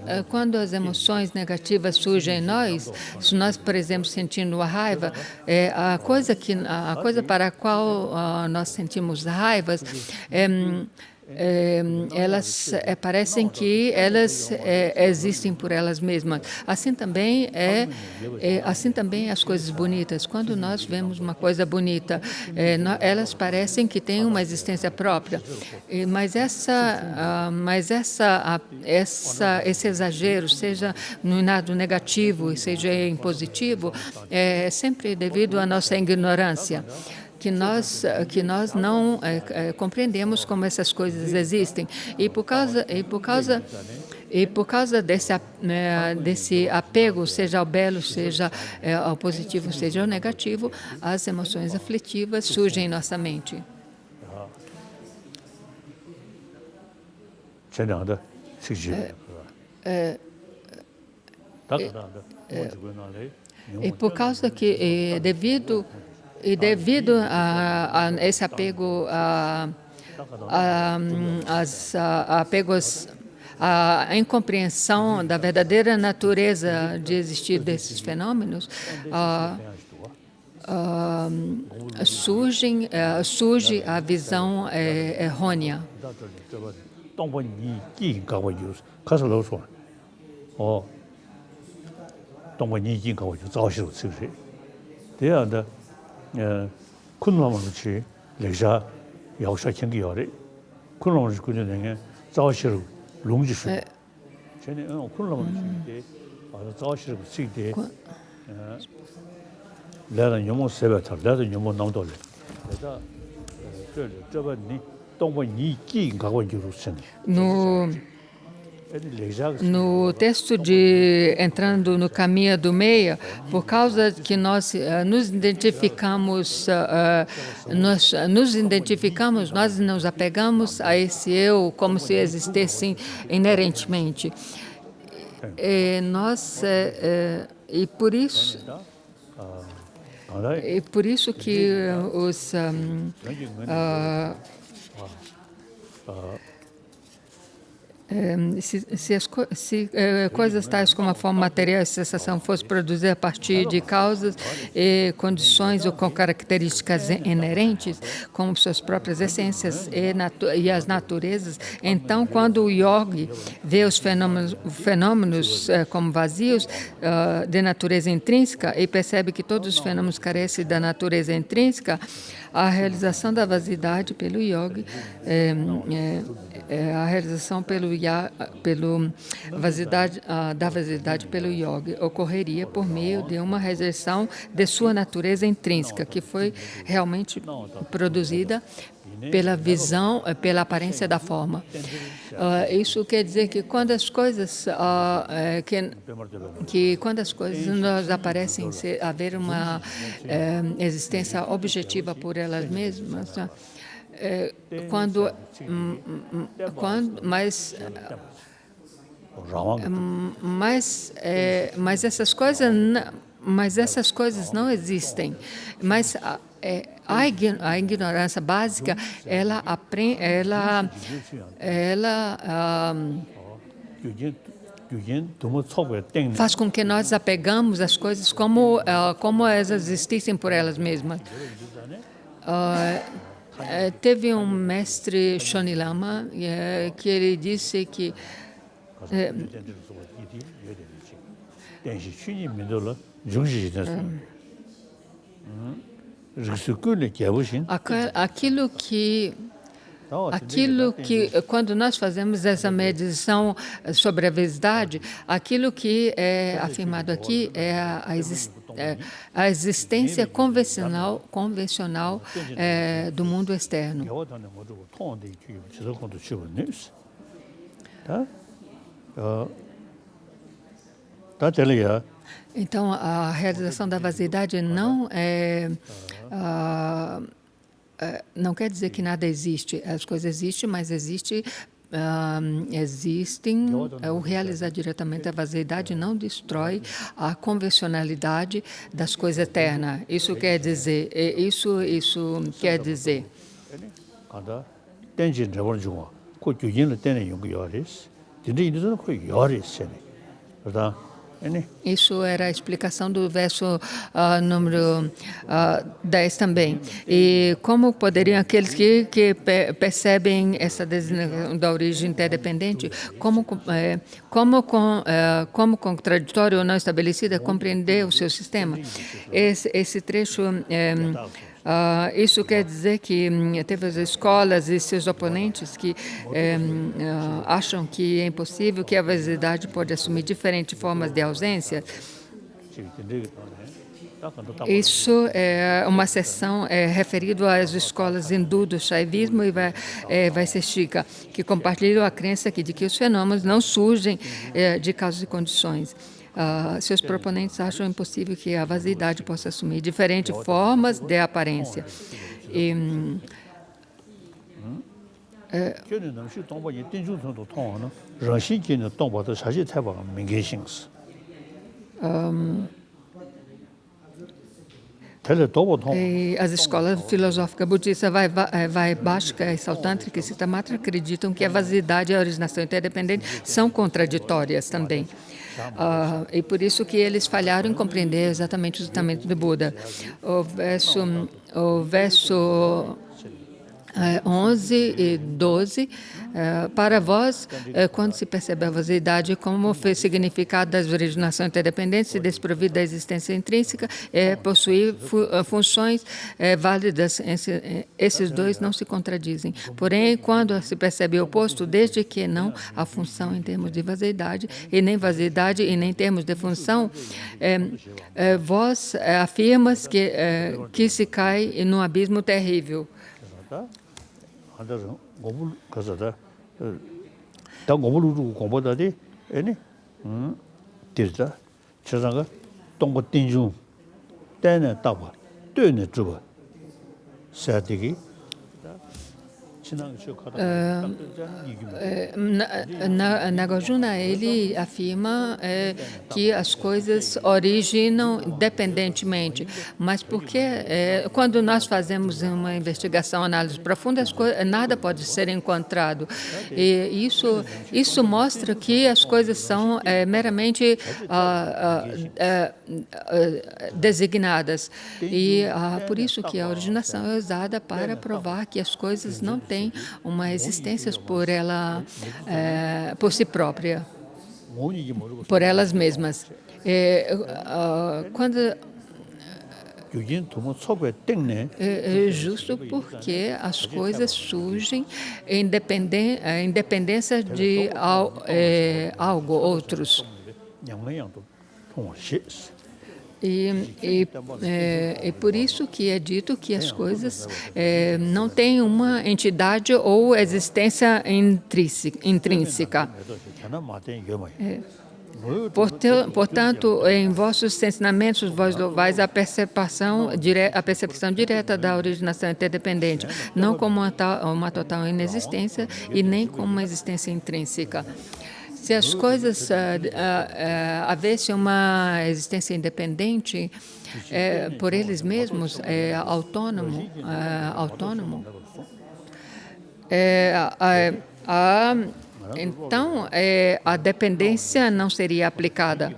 negativas surgem em nós, se nós, por exemplo, sentindo a raiva, a coisa para a qual nós sentimos raivas, elas parecem que elas existem por elas mesmas. Assim também as coisas bonitas. Quando nós vemos uma coisa bonita, elas parecem que têm uma existência própria. Mas esse exagero, seja no lado negativo, seja em positivo, é sempre devido à nossa ignorância. Que nós não compreendemos como essas coisas existem. E por causa desse apego, seja ao belo, seja ao positivo, seja ao negativo, as emoções aflitivas surgem em nossa mente. E por causa que, devido a esse apego, a incompreensão da verdadeira natureza de existir desses fenômenos, surge a visão errônea. kunlam치 레자 야오샤 챙기요래 kunlam치 그전에 자오시로 롱지슈 전에 kunlam치 자오시로 시대 내가 너무 세베터 내가 너무 남돌래 내가 저번에 동번이 기 가고 있었어 No texto de Entrando no Caminho do Meia, por causa que nós nos identificamos, nós nos apegamos a esse eu como se existissem inerentemente. E por isso que os se coisas tais como a forma material e sensação fosse produzir a partir de causas e condições ou com características inerentes, como suas próprias essências e as naturezas, então, quando o yogi vê os fenômenos como vazios de natureza intrínseca e percebe que todos os fenômenos carecem da natureza intrínseca, a realização da vasidade pelo yogi, a realização da vasidade pelo yogi ocorreria por meio de uma rejeição de sua natureza intrínseca, que foi realmente produzida pela visão, pela aparência da forma. Isso quer dizer que quando as coisas nos aparecem haver uma existência objetiva por elas mesmas, mas essas coisas não existem. Mas a ignorância básica, faz com que nós apegamos as coisas como elas existissem por elas mesmas. Teve um mestre Shoni Lama que ele disse que aquilo que, quando nós fazemos essa medição sobre a vasidade, aquilo que é afirmado aqui é a existência convencional do mundo externo. Então, a realização da vasidade não quer dizer que nada existe. As coisas existem, mas existem existem, o realizar diretamente a vaziedade não destrói a convencionalidade das coisas eternas. Isso quer dizer, isso quer dizer. Isso era a explicação do verso número 10 também. E como poderiam aqueles que percebem essa designação da origem interdependente, como contraditório ou não estabelecida, compreender o seu sistema? Esse trecho... isso quer dizer que teve as escolas e seus oponentes que acham que é impossível, que a vaziedade pode assumir diferentes formas de ausência. Isso é uma seção referida às escolas hindu do Shaivismo e Vaiseshika, que compartilham a crença de que os fenômenos não surgem de causas e condições. Seus proponentes acham impossível que a vaziedade possa assumir diferentes formas de aparência. E as escolas filosóficas budistas Vaibhashika e Sautântrica e Cittamatrika acreditam que a vaziedade e a originação interdependente são contraditórias também. E por isso que eles falharam em compreender exatamente o tratamento do Buda. O verso 11 e 12, para vós, quando se percebe a vaziedade como significado da originação interdependente, se desprovida da existência intrínseca, possuir funções válidas, esses dois não se contradizem. Porém, quando se percebe o oposto, desde que não há função em termos de vaziedade, e nem vaziedade e nem em termos de função, vós afirmas que se cai num abismo terrível. Nagarjuna, ele afirma que as coisas originam independentemente, mas porque quando nós fazemos uma investigação, análise profunda, nada pode ser encontrado. E isso mostra que as coisas são meramente designadas. E por isso que a originação é usada para provar que as coisas não têm uma existência por si própria, por elas mesmas. É justo porque as coisas surgem em independência de algo, outros. E por isso que é dito que as coisas não têm uma entidade ou existência intrínseca. Portanto, em vossos ensinamentos, vós louvais a percepção direta da originação interdependente, não como uma total inexistência e nem como uma existência intrínseca. Se as coisas havessem uma existência independente por eles mesmos, autônomo, então a dependência não seria aplicada.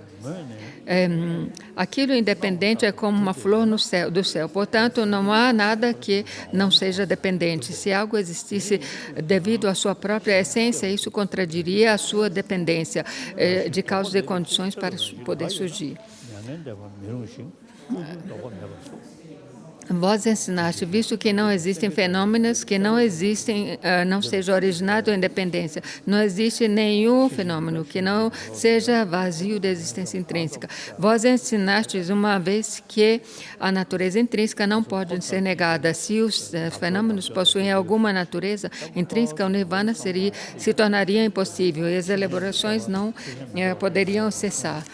Aquilo independente é como uma flor do céu. Portanto, não há nada que não seja dependente. Se algo existisse devido à sua própria essência, isso contradiria a sua dependência de causas e condições para poder surgir. Vós ensinaste, visto que não existem fenômenos que não seja originado em independência. Não existe nenhum fenômeno que não seja vazio de existência intrínseca. Vós ensinastes uma vez que a natureza intrínseca não pode ser negada. Se os fenômenos possuem alguma natureza intrínseca, o nirvana se tornaria impossível e as elaborações não poderiam cessar.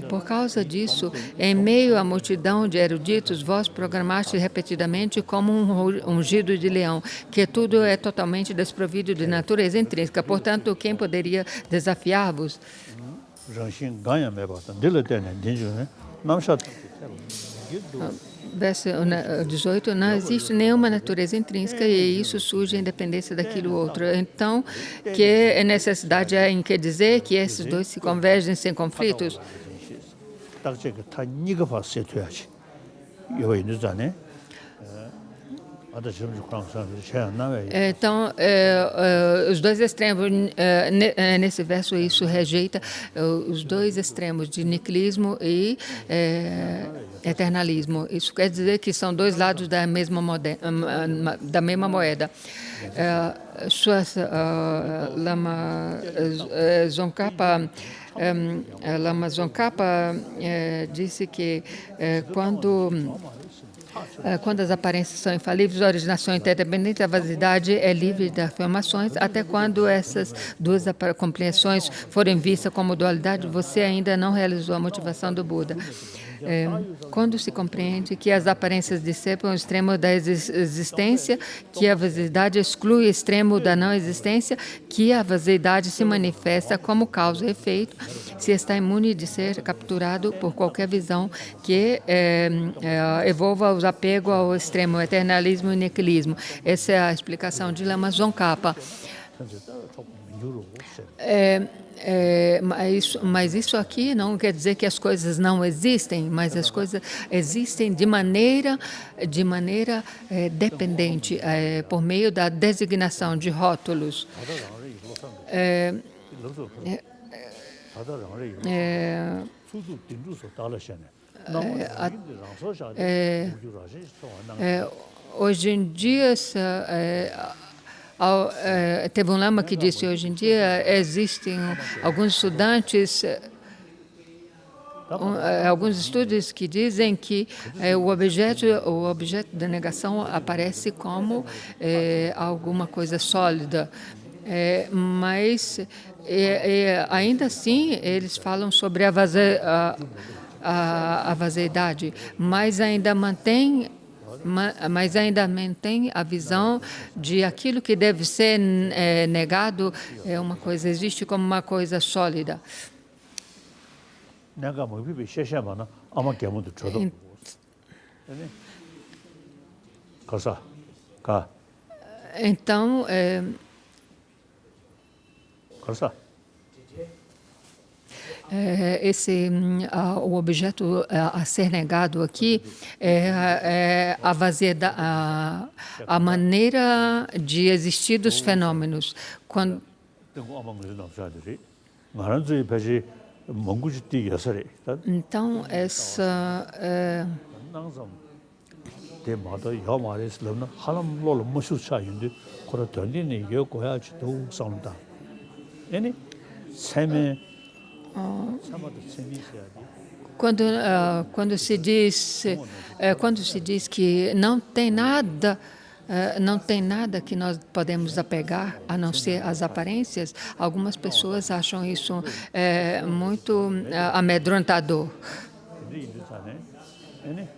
Por causa disso, em meio à multidão de eruditos, vós programaste repetidamente como um ungido de leão, que tudo é totalmente desprovido de natureza intrínseca. Portanto, quem poderia desafiar-vos? Verso 18, não existe nenhuma natureza intrínseca e isso surge em dependência daquilo outro. Então, que a necessidade é em que dizer que esses dois se convergem sem conflitos? Então, os dois extremos, nesse verso, isso rejeita os dois extremos de niquilismo e eternalismo. Isso quer dizer que são dois lados da mesma moeda. Lama Tsongkhapa disse que quando as aparências são infalíveis, a originação interdependente, a vasidade é livre de afirmações. Até quando essas duas compreensões forem vistas como dualidade, você ainda não realizou a motivação do Buda. Quando se compreende que as aparências dissipam o extremo da existência, que a vasidade exclui o extremo da não existência, que a vasidade se manifesta como causa e efeito, se está imune de ser capturado por qualquer visão que envolva o apego ao extremo, eternalismo e niquilismo. Essa é a explicação de Lama Tsongkhapa. Mas isso aqui não quer dizer que as coisas não existem, mas as coisas existem de maneira dependente, por meio da designação de rótulos. Hoje em dia, teve um lama que disse hoje em dia existem alguns estudantes, alguns estudos que dizem que o objeto da negação aparece como alguma coisa sólida, mas ainda assim eles falam sobre a vaziedade, mas ainda mantém a visão de aquilo que deve ser negado existe como uma coisa sólida. Então, o objeto a ser negado aqui é a vaziedade, a maneira de existir dos fenômenos. Então, essa quando se diz que não tem nada que nós podemos apegar a não ser as aparências, algumas pessoas acham isso muito amedrontador,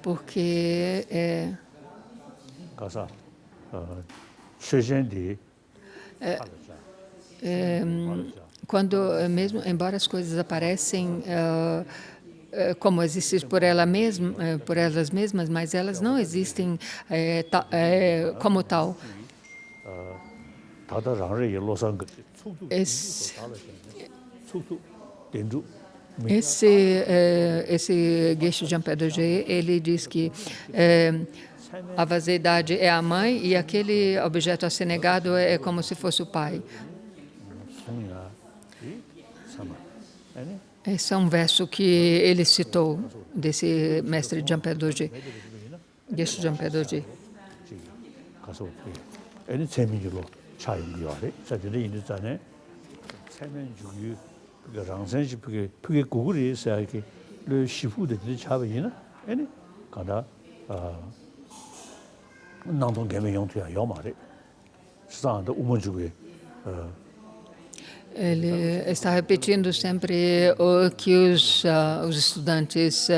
porque quando mesmo embora as coisas aparecem como existem por elas mesmas, mas elas não existem como tal. Esse Geshe Jampa Dorje, ele diz que a vaziedade é a mãe e aquele objeto a ser negado é como se fosse o pai. Esse é um verso que ele citou desse mestre Jampa Dorje, Geshe Jampa Dorje. Ele está repetindo sempre o que os estudantes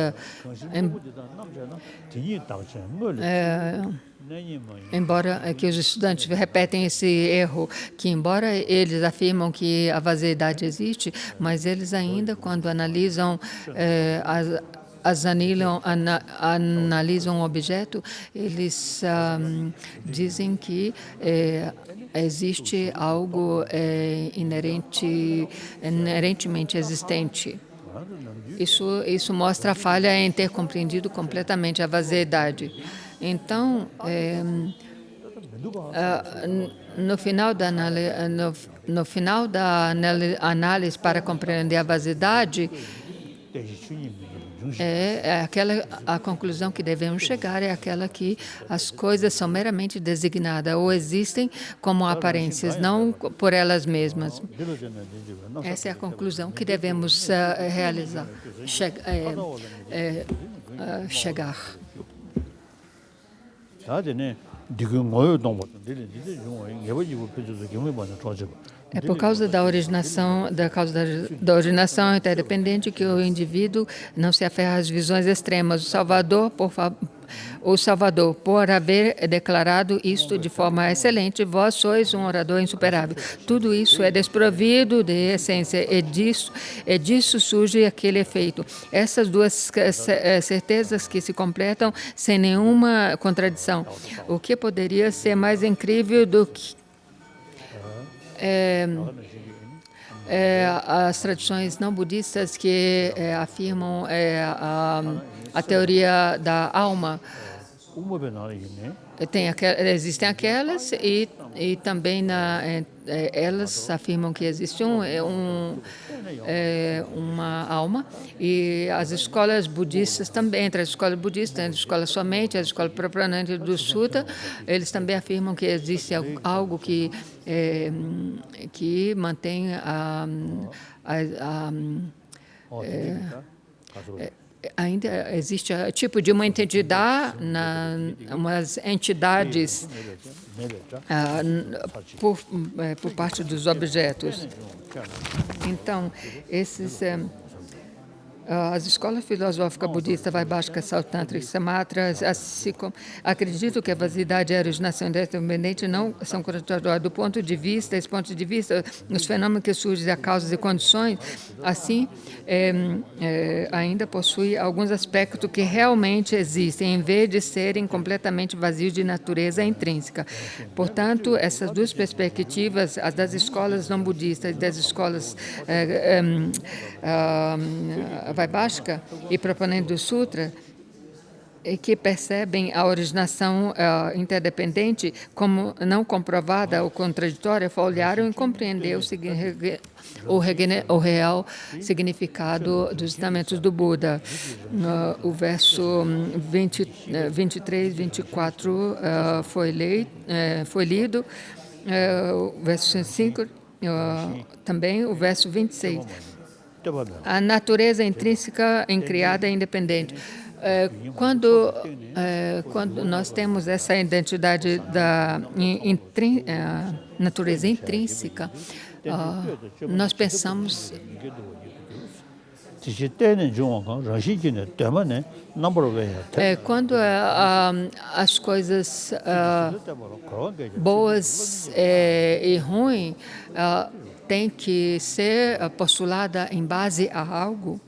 embora que os estudantes repetem esse erro, que embora eles afirmam que a vaziedade existe, mas eles ainda, quando analisam analisam um objeto, eles dizem que existe algo inerentemente existente. Isso mostra a falha em ter compreendido completamente a vaziedade. Então, no final da análise para compreender a vaziedade, a conclusão que devemos chegar é aquela que as coisas são meramente designadas ou existem como aparências, não por elas mesmas. Essa é a conclusão que devemos chegar. É por causa da originação interdependente que o indivíduo não se aferra às visões extremas. O Salvador, por haver declarado isto de forma excelente, vós sois um orador insuperável. Tudo isso é desprovido de essência, e disso surge aquele efeito. Essas duas certezas que se completam sem nenhuma contradição. O que poderia ser mais incrível do que as tradições não budistas que afirmam a teoria da alma? Existem aquelas e também elas afirmam que existe uma alma, e as escolas budistas também, entre as escolas budistas, entre a escola somente, a escola propriamente do Sutta, eles também afirmam que existe algo que mantém ainda existe tipo de uma entidade, umas entidades por parte dos objetos. Então, as escolas filosóficas budistas, Vaibhashika, Sautantra e Samatra, acreditam que a vaziedade e a originação independente não são contraditórias. Do ponto de vista, os fenômenos que surgem a causas e condições, assim, ainda possui alguns aspectos que realmente existem, em vez de serem completamente vazios de natureza intrínseca. Portanto, essas duas perspectivas, as das escolas não budistas e das escolas Vaibhashika e proponente do Sutra, que percebem a originação interdependente como não comprovada ou contraditória, olharam e compreenderam o real significado dos ensinamentos do Buda. O verso 23, 24 foi lido, o verso 5 também, o verso 26. A natureza intrínseca criada é independente. Quando nós temos essa identidade da natureza intrínseca, nós pensamos quando as coisas boas e ruins têm que ser postulada em base a algo,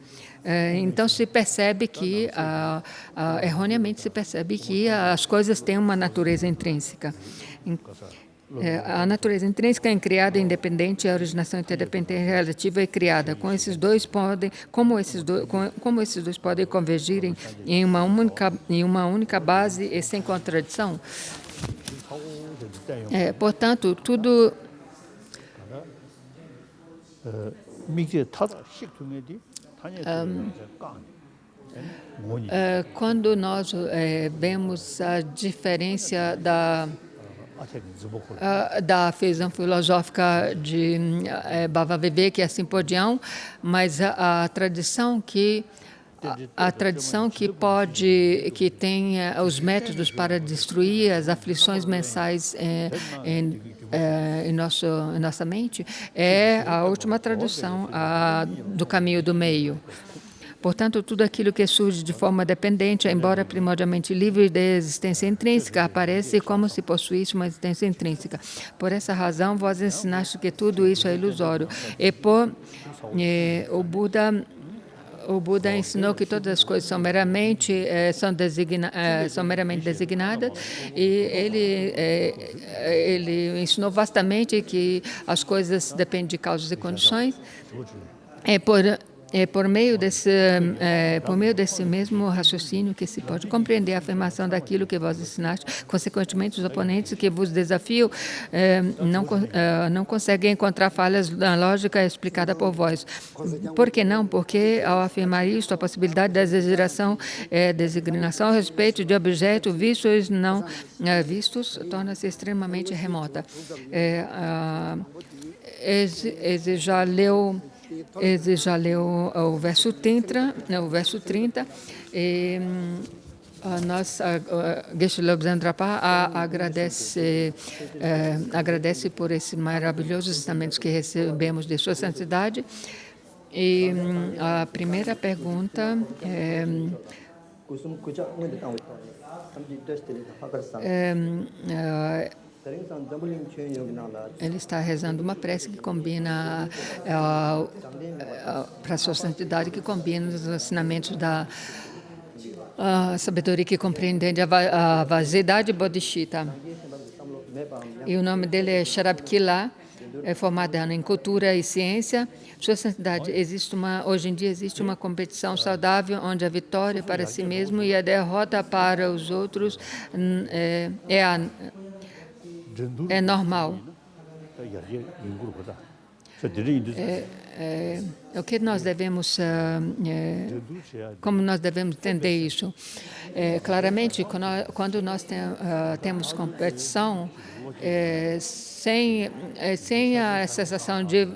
então se percebe que, erroneamente se percebe que as coisas têm uma natureza intrínseca. A natureza intrínseca é criada independente, a originação interdependente relativa é criada. Como esses dois podem convergir em uma única base e sem contradição? Portanto, tudo quando nós vemos a diferença da visão filosófica de Bhavaviveka e assim por diante, mas a tradição que tem os métodos para destruir as aflições mensais em nossa mente é a última tradução do caminho do meio. Portanto, tudo aquilo que surge de forma dependente, embora primordialmente livre de existência intrínseca, aparece como se possuísse uma existência intrínseca. Por essa razão, vós ensinaste que tudo isso é ilusório. O Buda ensinou que todas as coisas são meramente designadas, e ele ensinou vastamente que as coisas dependem de causas e condições. Por meio desse mesmo raciocínio que se pode compreender a afirmação daquilo que vós ensinaste. Consequentemente, os oponentes que vos desafiam não conseguem encontrar falhas na lógica explicada por vós. Por que não? Porque, ao afirmar isto, a possibilidade da designação a respeito de objetos vistos não vistos torna-se extremamente remota. Eze já leu o verso 30, e Geshe Lobsang Drakpa agradece por esses maravilhosos ensinamentos que recebemos de Sua Santidade. E a primeira pergunta ele está rezando uma prece que combina para a Sua Santidade, que combina os ensinamentos da sabedoria que compreende a vaziedade Bodhisattva. E o nome dele é Sharabkila, é formado em cultura e ciência. Sua Santidade, hoje em dia existe uma competição saudável onde a vitória para si mesmo e a derrota para os outros é normal. O que nós devemos, como nós devemos entender isso? Claramente, quando nós temos competição, sem a sensação de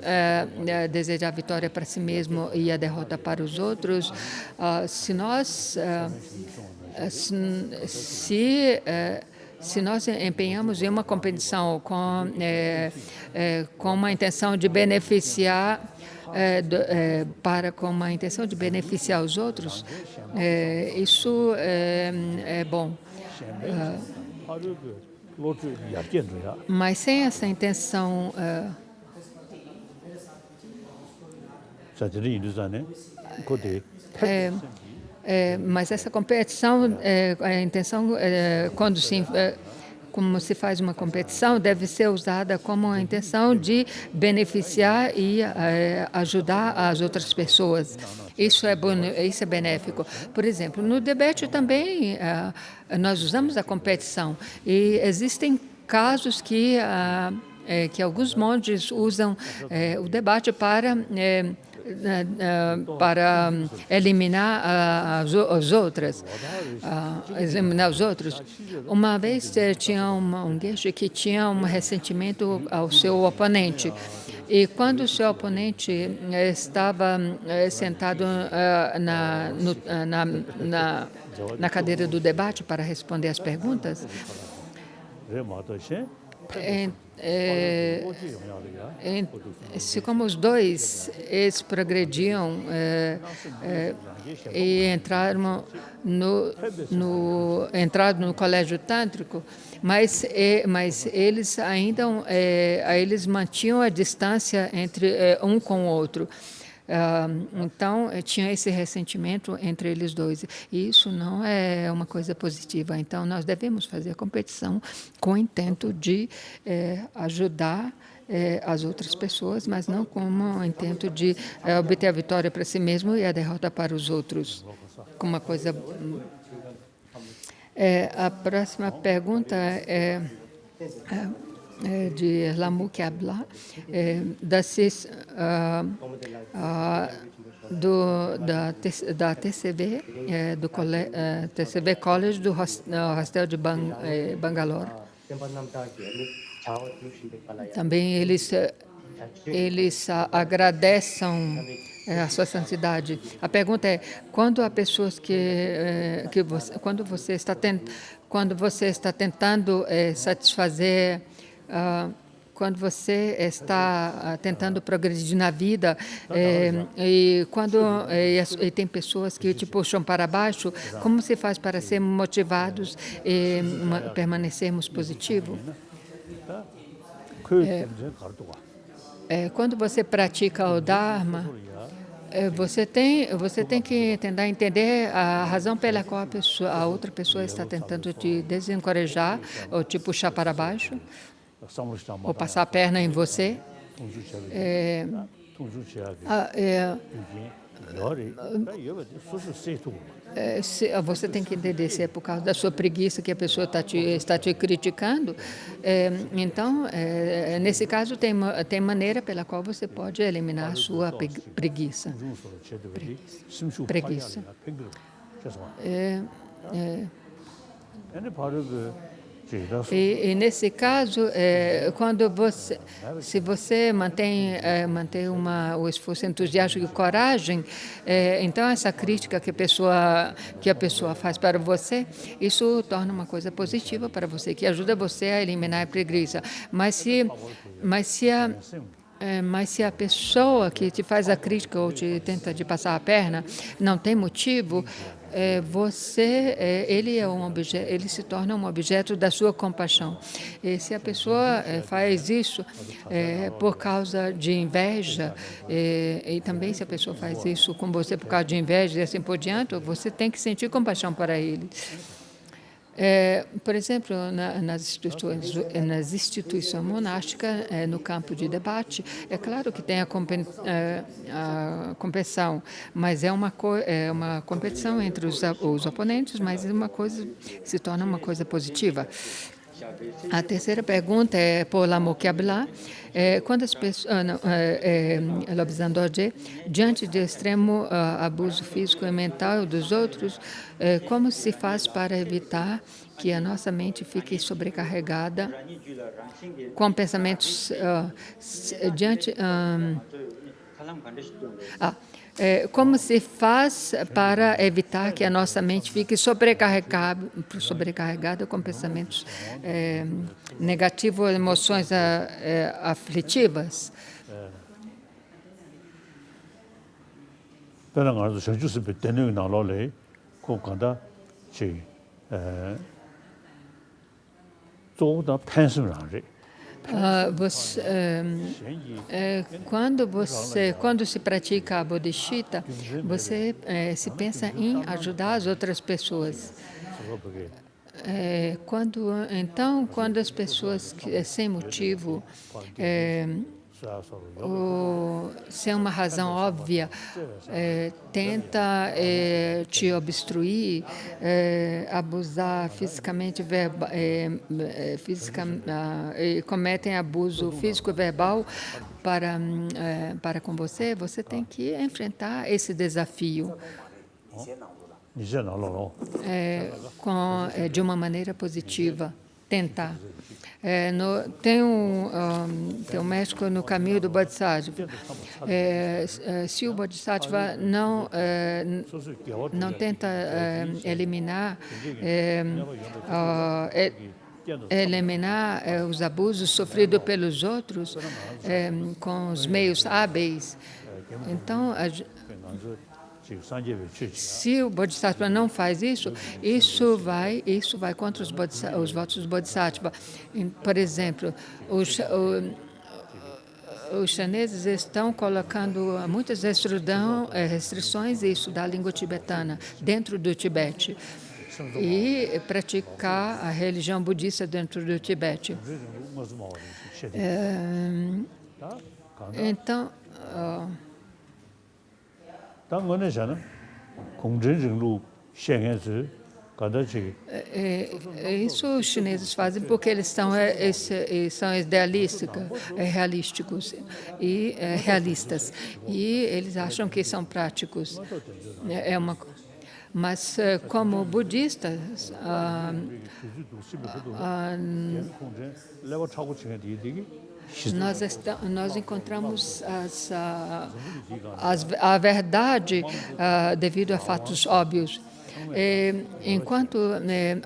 desejar a vitória para si mesmo e a derrota para os outros, se nós empenhamos em uma competição com uma intenção de beneficiar, com uma intenção de beneficiar os outros, isso é bom. Mas sem essa intenção, mas essa competição, a intenção, como se faz uma competição, deve ser usada como a intenção de beneficiar e ajudar as outras pessoas. Isso é benéfico. Por exemplo, no debate também nós usamos a competição, e existem casos que alguns monges usam o debate para eliminar os outros. Uma vez tinha um geshe que tinha um ressentimento ao seu oponente. E quando o seu oponente estava sentado na cadeira do debate para responder às perguntas, como os dois progrediam e entraram no colégio tântrico, mas eles ainda eles mantinham a distância entre um com o outro. Então, tinha esse ressentimento entre eles dois. E isso não é uma coisa positiva. Então, nós devemos fazer a competição com o intento de ajudar as outras pessoas, mas não com o intento de obter a vitória para si mesmo e a derrota para os outros. Com uma coisa... a próxima pergunta é de Lamu Kyabla, da TCV, do TCV College do Hostel de Bangalore. Também eles agradecem a Sua Santidade. A pergunta é: quando há pessoas quando você está tentando satisfazer quando você está tentando progredir na vida, e quando e tem pessoas que te puxam para baixo, como se faz para sermos motivados e permanecermos positivos? Quando você pratica o Dharma, você tem que tentar entender a razão pela qual a outra pessoa está tentando te desencorajar ou te puxar para baixo, ou passar a perna em você. Você tem que entender se é por causa da sua preguiça que a pessoa está te criticando. Então, nesse caso, tem maneira pela qual você pode eliminar a sua preguiça. Preguiça. E nesse caso, se você mantém o esforço entusiástico e coragem, então essa crítica que a pessoa faz para você, isso torna uma coisa positiva para você, que ajuda você a eliminar a preguiça. Mas se a pessoa que te faz a crítica ou te tenta de passar a perna não tem motivo, ele se torna um objeto da sua compaixão. E se a pessoa faz isso por causa de inveja, e também se a pessoa faz isso com você por causa de inveja e assim por diante, você tem que sentir compaixão para ele. Por exemplo, nas instituições monásticas, no campo de debate, é claro que tem a competição, mas é uma competição entre os oponentes, mas se torna uma coisa positiva. A terceira pergunta é por l'amour qui habla. Quando as pessoas, Lobsang Dorje, diante de extremo abuso físico e mental dos outros, como se faz para evitar que a nossa mente fique sobrecarregada com pensamentos como se faz para evitar que a nossa mente fique sobrecarregada com pensamentos negativos, emoções aflitivas? Quando se pratica a bodhicitta, você se pensa em ajudar as outras pessoas. Quando as pessoas sem motivo, sem uma razão óbvia, tenta te obstruir, abusar fisicamente, cometem abuso físico e verbal para com você, você tem que enfrentar esse desafio de uma maneira positiva, tentar. Tem um médico no caminho do Bodhisattva. Se o Bodhisattva não tenta eliminar os abusos sofridos pelos outros com os meios hábeis, então se o Bodhisattva não faz isso, isso vai contra os votos dos Bodhisattva. Por exemplo, os chineses estão colocando muitas restrições a estudar a língua tibetana dentro do Tibete e praticar a religião budista dentro do Tibete. Então, isso os chineses fazem porque eles são realísticos e realistas, e eles acham que são práticos. Mas como budistas, nós encontramos a verdade devido a fatos óbvios. Enquanto,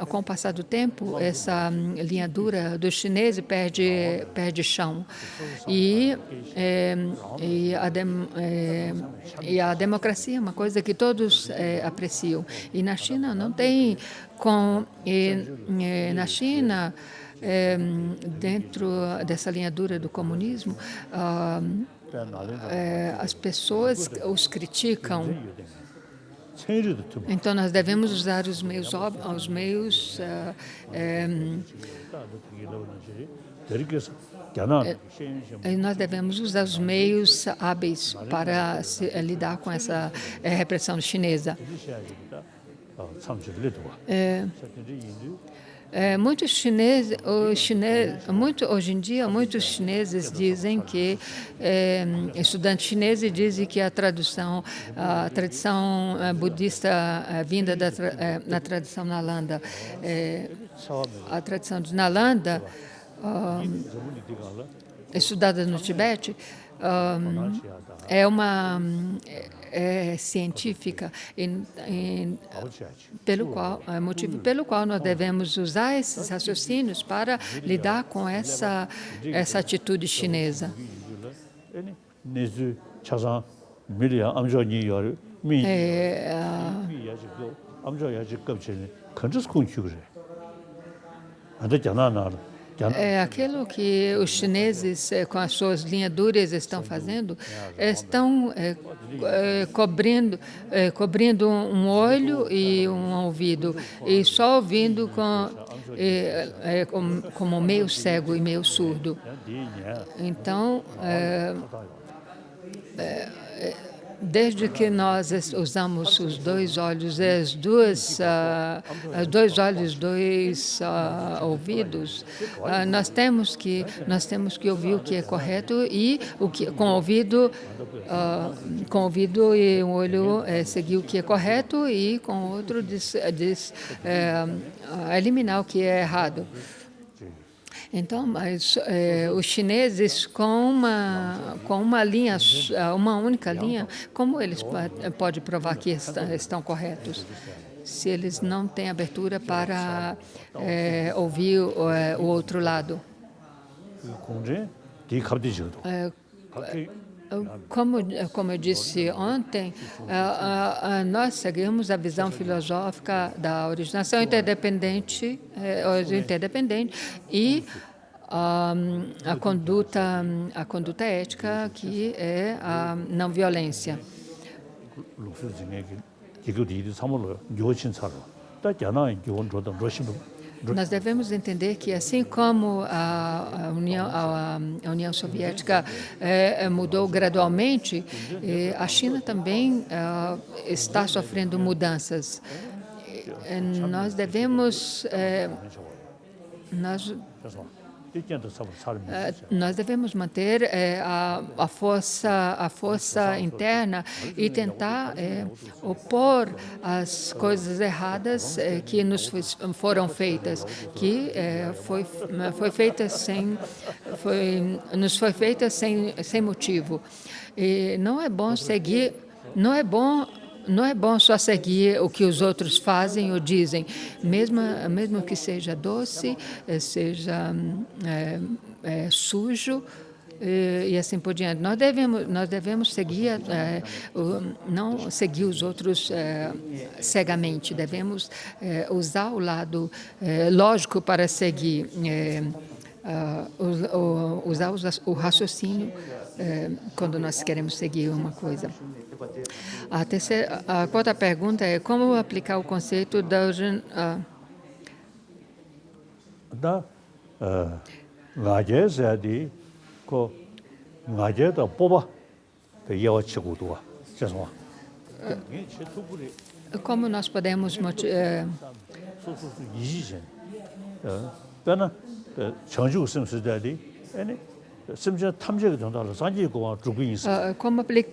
com o passar do tempo, essa linha dura do chinês perde chão. E a democracia é uma coisa que todos apreciam. E na China não tem... na China, dentro dessa linha dura do comunismo, as pessoas os criticam. Então, nós devemos usar os meios nós devemos usar os meios hábeis para lidar com essa repressão chinesa. Hoje em dia, muitos chineses dizem que, estudantes chineses dizem que a tradição budista vinda da tradição Nalanda, a tradição de Nalanda, estudada no Tibete, é científica, motivo pelo qual nós devemos usar esses raciocínios para lidar com essa atitude chinesa. Aquilo que os chineses, com as suas linhas duras, estão fazendo, estão cobrindo um olho e um ouvido, e só ouvindo como meio cego e meio surdo. Então, desde que nós usamos os dois olhos, dois ouvidos, nós temos que ouvir o que é correto e com o ouvido e o olho seguir o que é correto e com o outro eliminar o que é errado. Então, mas os chineses, com uma única linha, como eles podem provar que estão corretos? Se eles não têm abertura para ouvir o outro lado. Como eu disse ontem, nós seguimos a visão filosófica da originação interdependente e a conduta ética, que é a não violência. Nós devemos entender que, assim como a União Soviética mudou gradualmente, a China também está sofrendo mudanças. Nós devemos manter a força interna e tentar opor as coisas erradas que foram feitas, que nos foi feita sem motivo. E não é bom seguir, não é bom só seguir o que os outros fazem ou dizem, mesmo que seja doce, seja sujo e assim por diante. Nós devemos seguir, não seguir os outros cegamente. Devemos usar o lado lógico para seguir, usar o raciocínio quando nós queremos seguir uma coisa. A quarta pergunta é como aplicar o conceito da como nós podemos como aplicar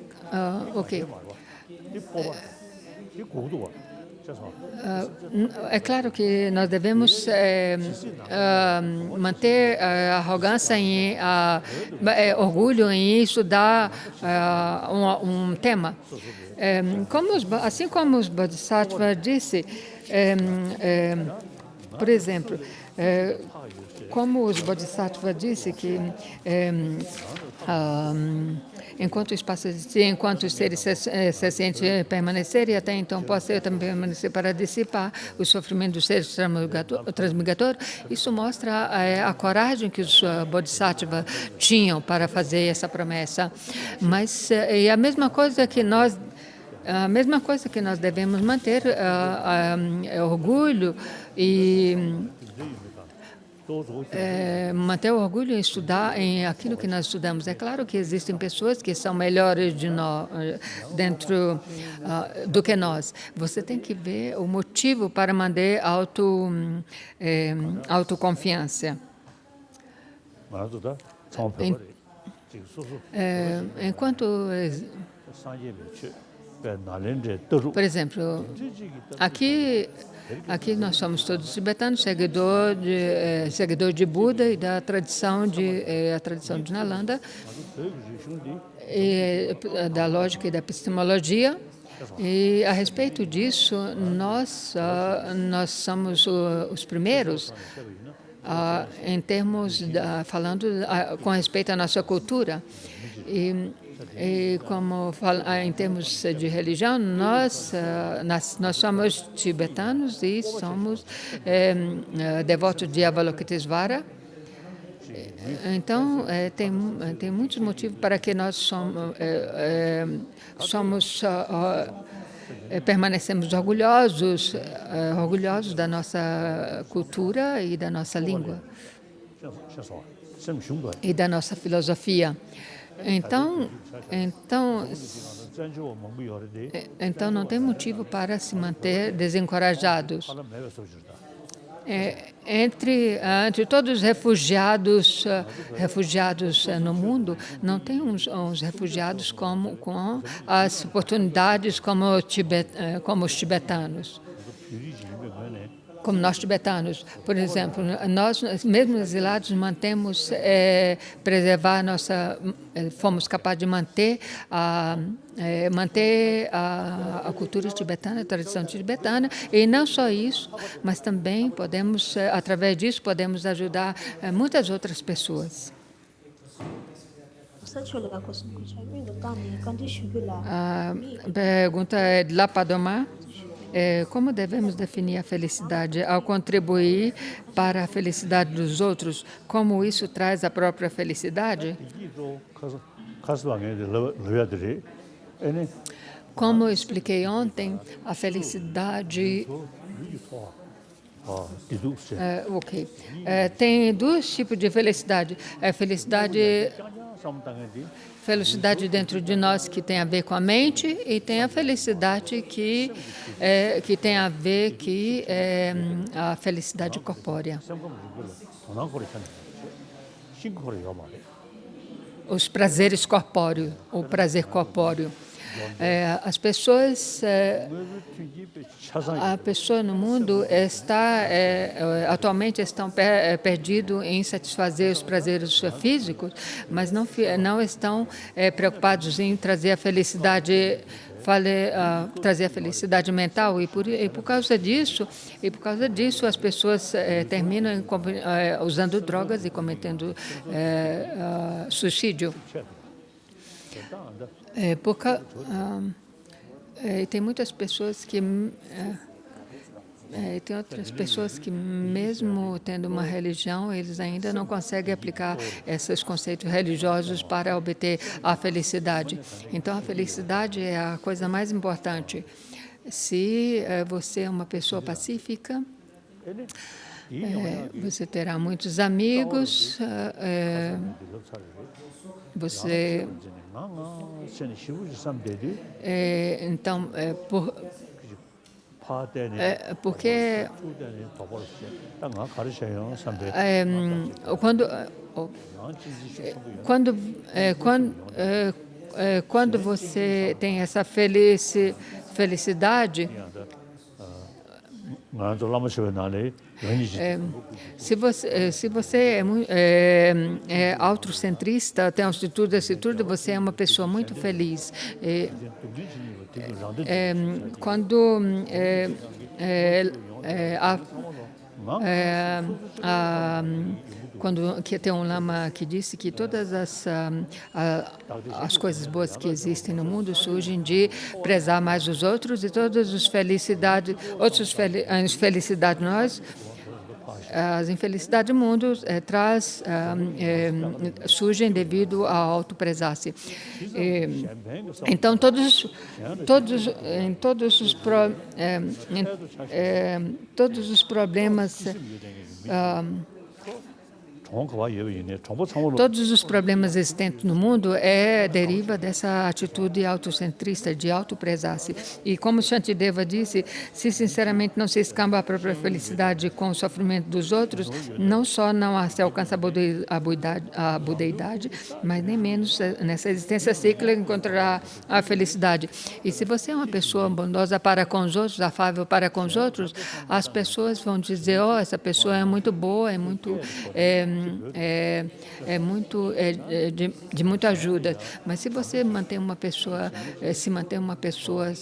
É claro que nós devemos manter a arrogância e orgulho em estudar um tema. Assim como os Bodhisattvas disse, por exemplo, como os Bodhisattvas disse que enquanto o espaço existir, enquanto os seres sencientes permanecerem, até então posso eu também permanecer para dissipar o sofrimento dos seres transmigadores. Isso mostra a coragem que os Bodhisattvas tinham para fazer essa promessa. Mas é a mesma coisa que nós devemos manter orgulho e manter o orgulho em estudar em aquilo que nós estudamos. É claro que existem pessoas que são melhores de nós, dentro do que nós. Você tem que ver o motivo para manter autoconfiança. Enquanto por exemplo, aqui nós somos todos tibetanos, seguidor de Buda e da tradição a tradição de Nalanda, da lógica e da epistemologia. E a respeito disso, nós somos os primeiros em termos falando com respeito à nossa cultura. E como em termos de religião, nós somos tibetanos e somos devotos de Avalokitesvara. Então, tem muitos motivos para que nós permanecemos orgulhosos da nossa cultura e da nossa língua e da nossa filosofia. Então não tem motivo para se manter desencorajados. Entre todos os refugiados no mundo, não tem uns refugiados com as oportunidades como os tibetanos. Como nós tibetanos, por exemplo, nós, mesmo exilados, fomos capazes de manter a cultura tibetana, a tradição tibetana, e não só isso, mas também através disso, podemos ajudar muitas outras pessoas. A pergunta é de Lapadomar. Como devemos definir a felicidade? Ao contribuir para a felicidade dos outros, como isso traz a própria felicidade? Como eu expliquei ontem, a felicidade... tem dois tipos de felicidade. Felicidade dentro de nós que tem a ver com a mente e tem a felicidade que tem a ver a felicidade corpórea. Os prazeres corpóreos, o prazer corpóreo. As pessoas, a pessoa no mundo atualmente estão perdidos em satisfazer os prazeres físicos, mas não estão preocupados em trazer a felicidade mental, e por causa disso as pessoas terminam usando drogas e cometendo suicídio. Tem muitas pessoas tem outras pessoas que, mesmo tendo uma religião, eles ainda não conseguem aplicar esses conceitos religiosos para obter a felicidade. Então, a felicidade é a coisa mais importante. Se você é uma pessoa pacífica, você terá muitos amigos, você... Então, porque quando você tem essa felicidade, Se você é autocentrista, tem altitude, esse tudo, você é uma pessoa muito feliz. Quando que tem um lama que disse que todas as coisas boas que existem no mundo surgem de prezar mais os outros, e todas as felicidades, as felicidades nós, as infelicidades do mundo surgem devido ao autoprezar-se. Então, todos os problemas Todos os problemas existentes no mundo deriva dessa atitude autocentrista, de autoprezar-se. E como Shantideva disse, se sinceramente não se escamba a própria felicidade com o sofrimento dos outros, não só não se alcança a budeidade, mas nem menos nessa existência cíclica encontrará a felicidade. E se você é uma pessoa bondosa para com os outros, afável para com os outros, as pessoas vão dizer, essa pessoa é muito boa, é muito... de muita ajuda. Mas se você mantém uma pessoa,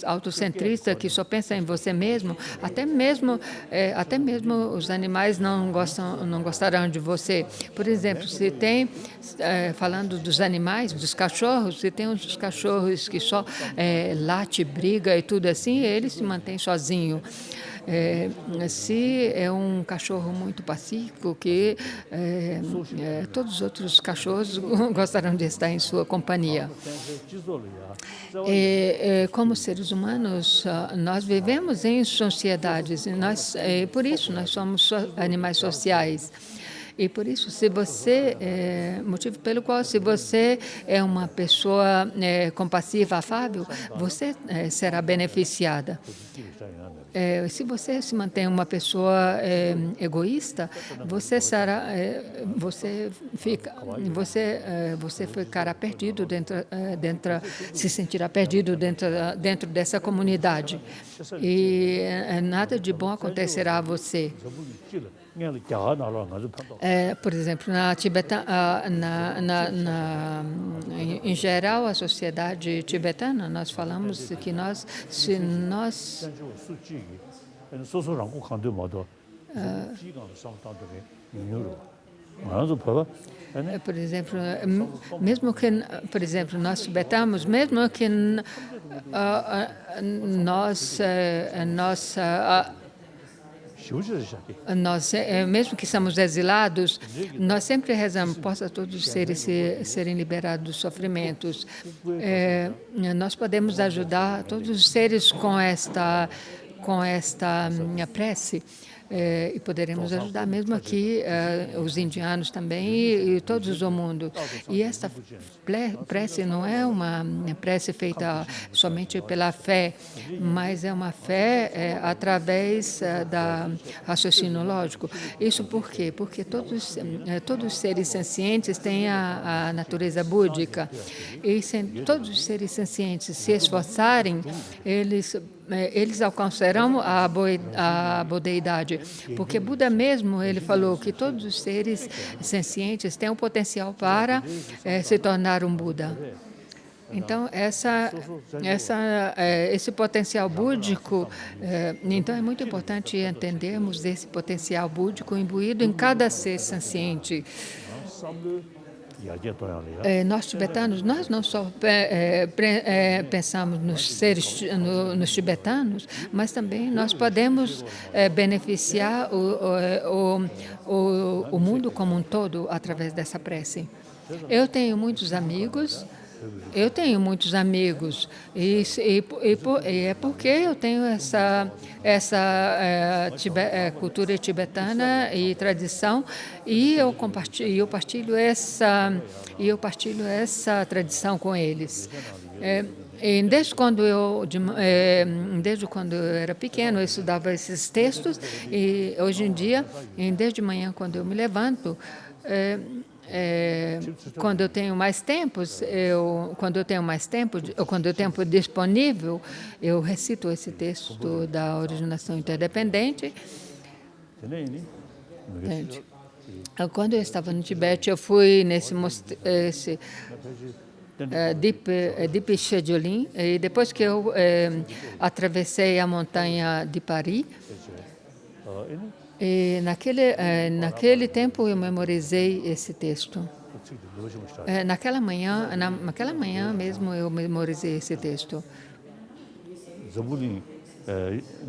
autocentrista, que só pensa em você mesmo, até mesmo os animais não gostarão de você. Por exemplo, se tem, falando dos animais, dos cachorros, se tem uns cachorros que só late, briga e tudo assim, eles se mantêm sozinhos. Se é um cachorro muito pacífico, que todos os outros cachorros gostarão de estar em sua companhia. Como seres humanos, nós vivemos em sociedades, por isso nós somos animais sociais. E por isso, motivo pelo qual, se você é uma pessoa compassiva, afável, você será beneficiada. Se você se mantém uma pessoa egoísta, você ficará perdido se sentirá perdido dentro dessa comunidade. E nada de bom acontecerá a você. Por exemplo, em geral, a sociedade tibetana, nós falamos que se nós por exemplo, nós tibetanos, mesmo que mesmo que somos exilados, nós sempre rezamos, possa todos os seres serem liberados dos sofrimentos. Nós podemos ajudar todos os seres com esta minha prece. E poderemos ajudar mesmo aqui os indianos também e todos do mundo. E esta prece não é uma prece feita somente pela fé, mas é uma fé através da raciocínio lógico. Isso por quê? Porque todos os seres sencientes têm a natureza búdica. E se todos os seres sencientes se esforçarem, eles alcançarão a budeidade. Porque Buda mesmo, ele falou que todos os seres sencientes têm o potencial para se tornar um Buda. Então, esse potencial búdico, então é muito importante entendermos esse potencial búdico imbuído em cada ser senciente. Nós tibetanos, nós não só pensamos nos tibetanos, mas também nós podemos beneficiar o mundo como um todo através dessa prece. Eu tenho muitos amigos e é porque eu tenho essa cultura tibetana e tradição, e eu partilho essa tradição com eles. Desde quando eu era pequeno, eu estudava esses textos, e hoje em dia, desde manhã, quando eu me levanto, quando eu tenho mais tempo, ou quando eu tenho tempo disponível, eu recito esse texto da originação interdependente. Entende? Quando eu estava no Tibete, eu fui nesse Deep Schedulin, e depois que eu atravessei a montanha de Paris, e naquele tempo eu memorizei esse texto. Naquela manhã mesmo eu memorizei esse texto.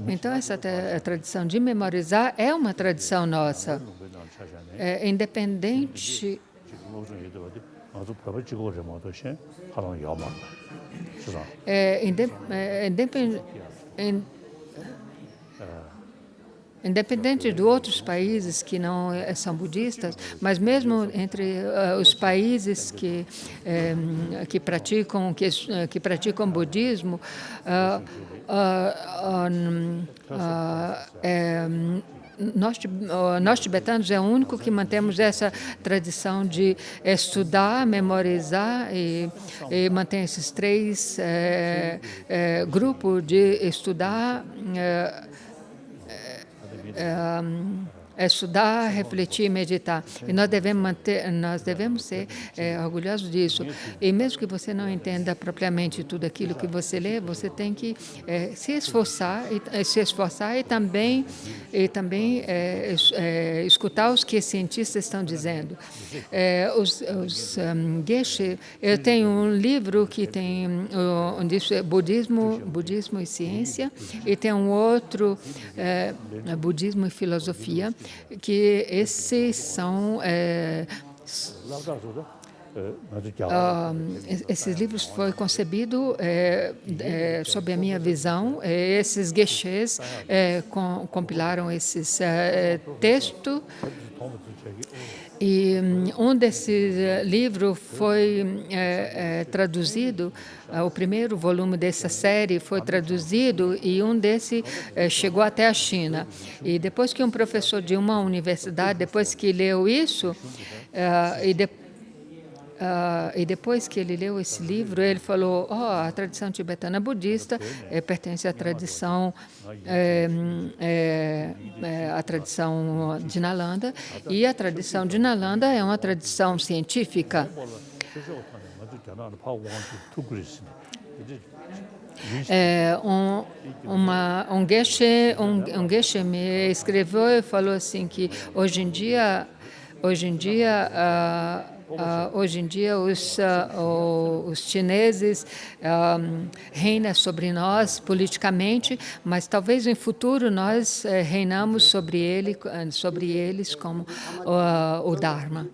Então, essa tradição de memorizar é uma tradição nossa. Independente de outros países que não são budistas, mas mesmo entre os países que praticam budismo, nós tibetanos é o único que mantemos essa tradição de estudar, memorizar e mantém esses três grupos de estudar, estudar, refletir e meditar. E nós devemos ser orgulhosos disso. E mesmo que você não entenda propriamente tudo aquilo que você lê, você tem que se esforçar e também escutar os que os cientistas estão dizendo. Geshe, eu tenho um livro que tem onde diz budismo e ciência, e tem um outro budismo e filosofia, que esses são esses livros foram concebidos sob a minha visão. Esses geshes compilaram esses textos. E um desses livros foi traduzido, o primeiro volume dessa série foi traduzido, e um desses chegou até a China. E depois que um professor de uma universidade, depois que leu isso, e depois que ele leu esse livro, ele falou: a tradição tibetana budista pertence à tradição de Nalanda, e a tradição de Nalanda é uma tradição científica. Um geshe me escreveu e falou assim que hoje em dia os chineses reinam sobre nós politicamente, mas talvez no futuro nós reinamos sobre eles como o Dharma.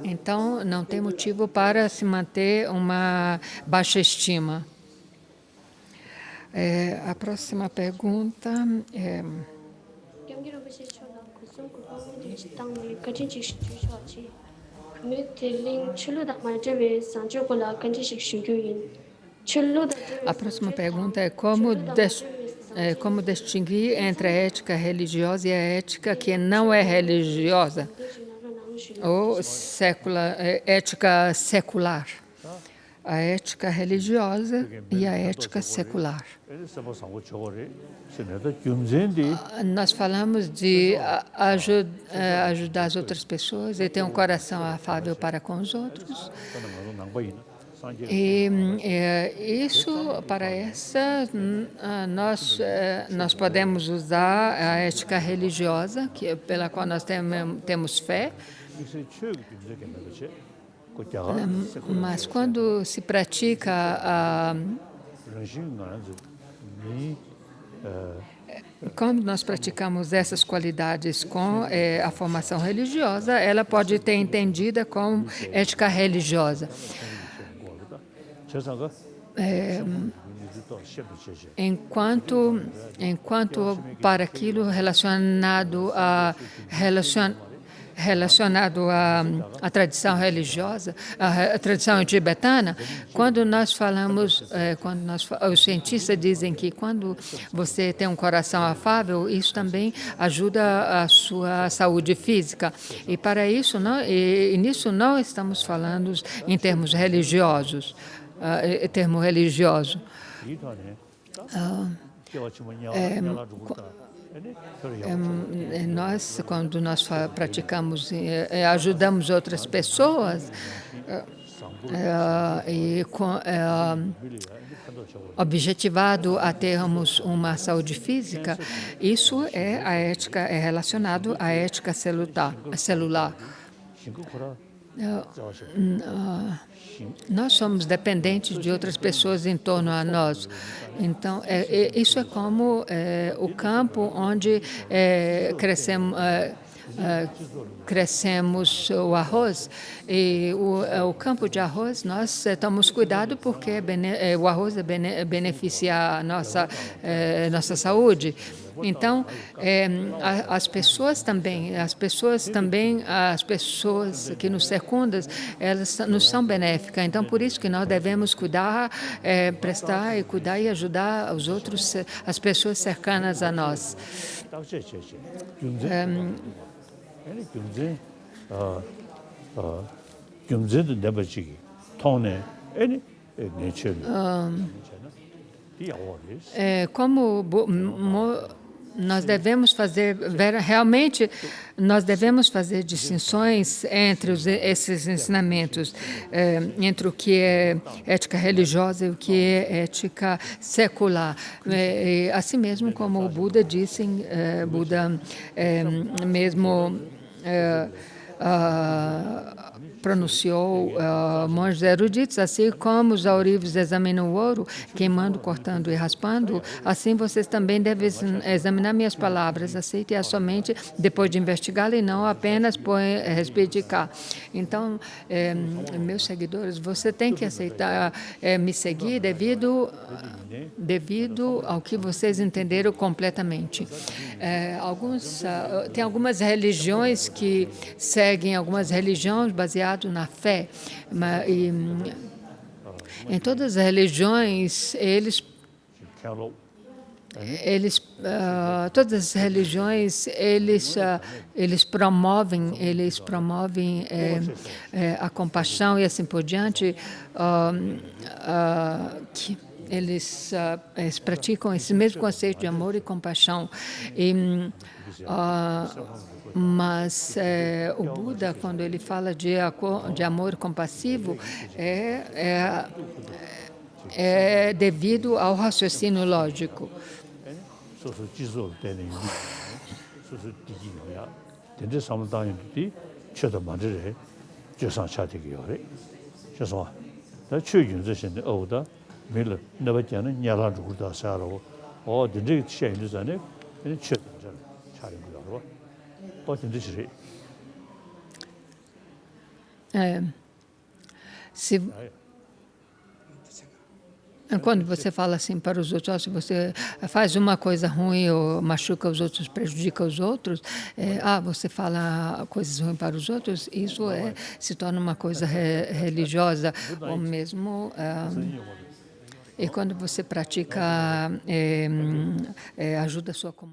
Então, não tem motivo para se manter uma baixa estima. A próxima pergunta é... A próxima pergunta é como distinguir entre a ética religiosa e a ética que não é religiosa, ou ética secular. A ética religiosa e a ética secular. Nós falamos de ajudar as outras pessoas e ter um coração afável para com os outros. E isso, para nós podemos usar a ética religiosa, pela qual nós temos fé. Mas quando se pratica quando nós praticamos essas qualidades com a formação religiosa, ela pode ter entendida como ética religiosa. Enquanto para aquilo relacionado a relacionado à tradição religiosa, à tradição tibetana, quando nós falamos, os cientistas dizem que quando você tem um coração afável, isso também ajuda a sua saúde física. E para isso, nisso não estamos falando em termos religiosos, termo religioso. Nós, quando nós praticamos, ajudamos outras pessoas, objetivado a termos uma saúde física, isso é a ética, é relacionado à ética celular. Nós somos dependentes de outras pessoas em torno a nós. Então, isso é como o campo onde crescemos o arroz. E o campo de arroz, nós tomamos cuidado porque o arroz beneficia a nossa saúde. Então, as pessoas que nos circundam, elas nos são benéficas. Então, por isso que nós devemos cuidar, prestar e cuidar e ajudar os outros, as pessoas cercanas a nós. Nós devemos fazer distinções entre esses ensinamentos, entre o que é ética religiosa e o que é ética secular. Assim mesmo como o Buda disse, Buda mesmo pronunciou monges eruditos, assim como os aurivos examinam o ouro, queimando, cortando e raspando, assim vocês também devem examinar minhas palavras, aceitem-as somente depois de investigá-la e não apenas por respeitar. Então, meus seguidores, você tem que aceitar me seguir devido ao que vocês entenderam completamente. Tem algumas religiões que seguem algumas religiões baseadas na fé, e em todas as religiões todas as religiões eles promovem a compaixão e assim por diante, que eles praticam esse mesmo conceito de amor e compaixão. Mas o Buda, quando ele fala de amor compassivo, é devido ao raciocínio lógico. Quando você fala assim para os outros, se você faz uma coisa ruim ou machuca os outros, prejudica os outros, você fala coisas ruins para os outros, isso se torna uma coisa religiosa, ou mesmo... E quando você pratica, ajuda a sua comunidade.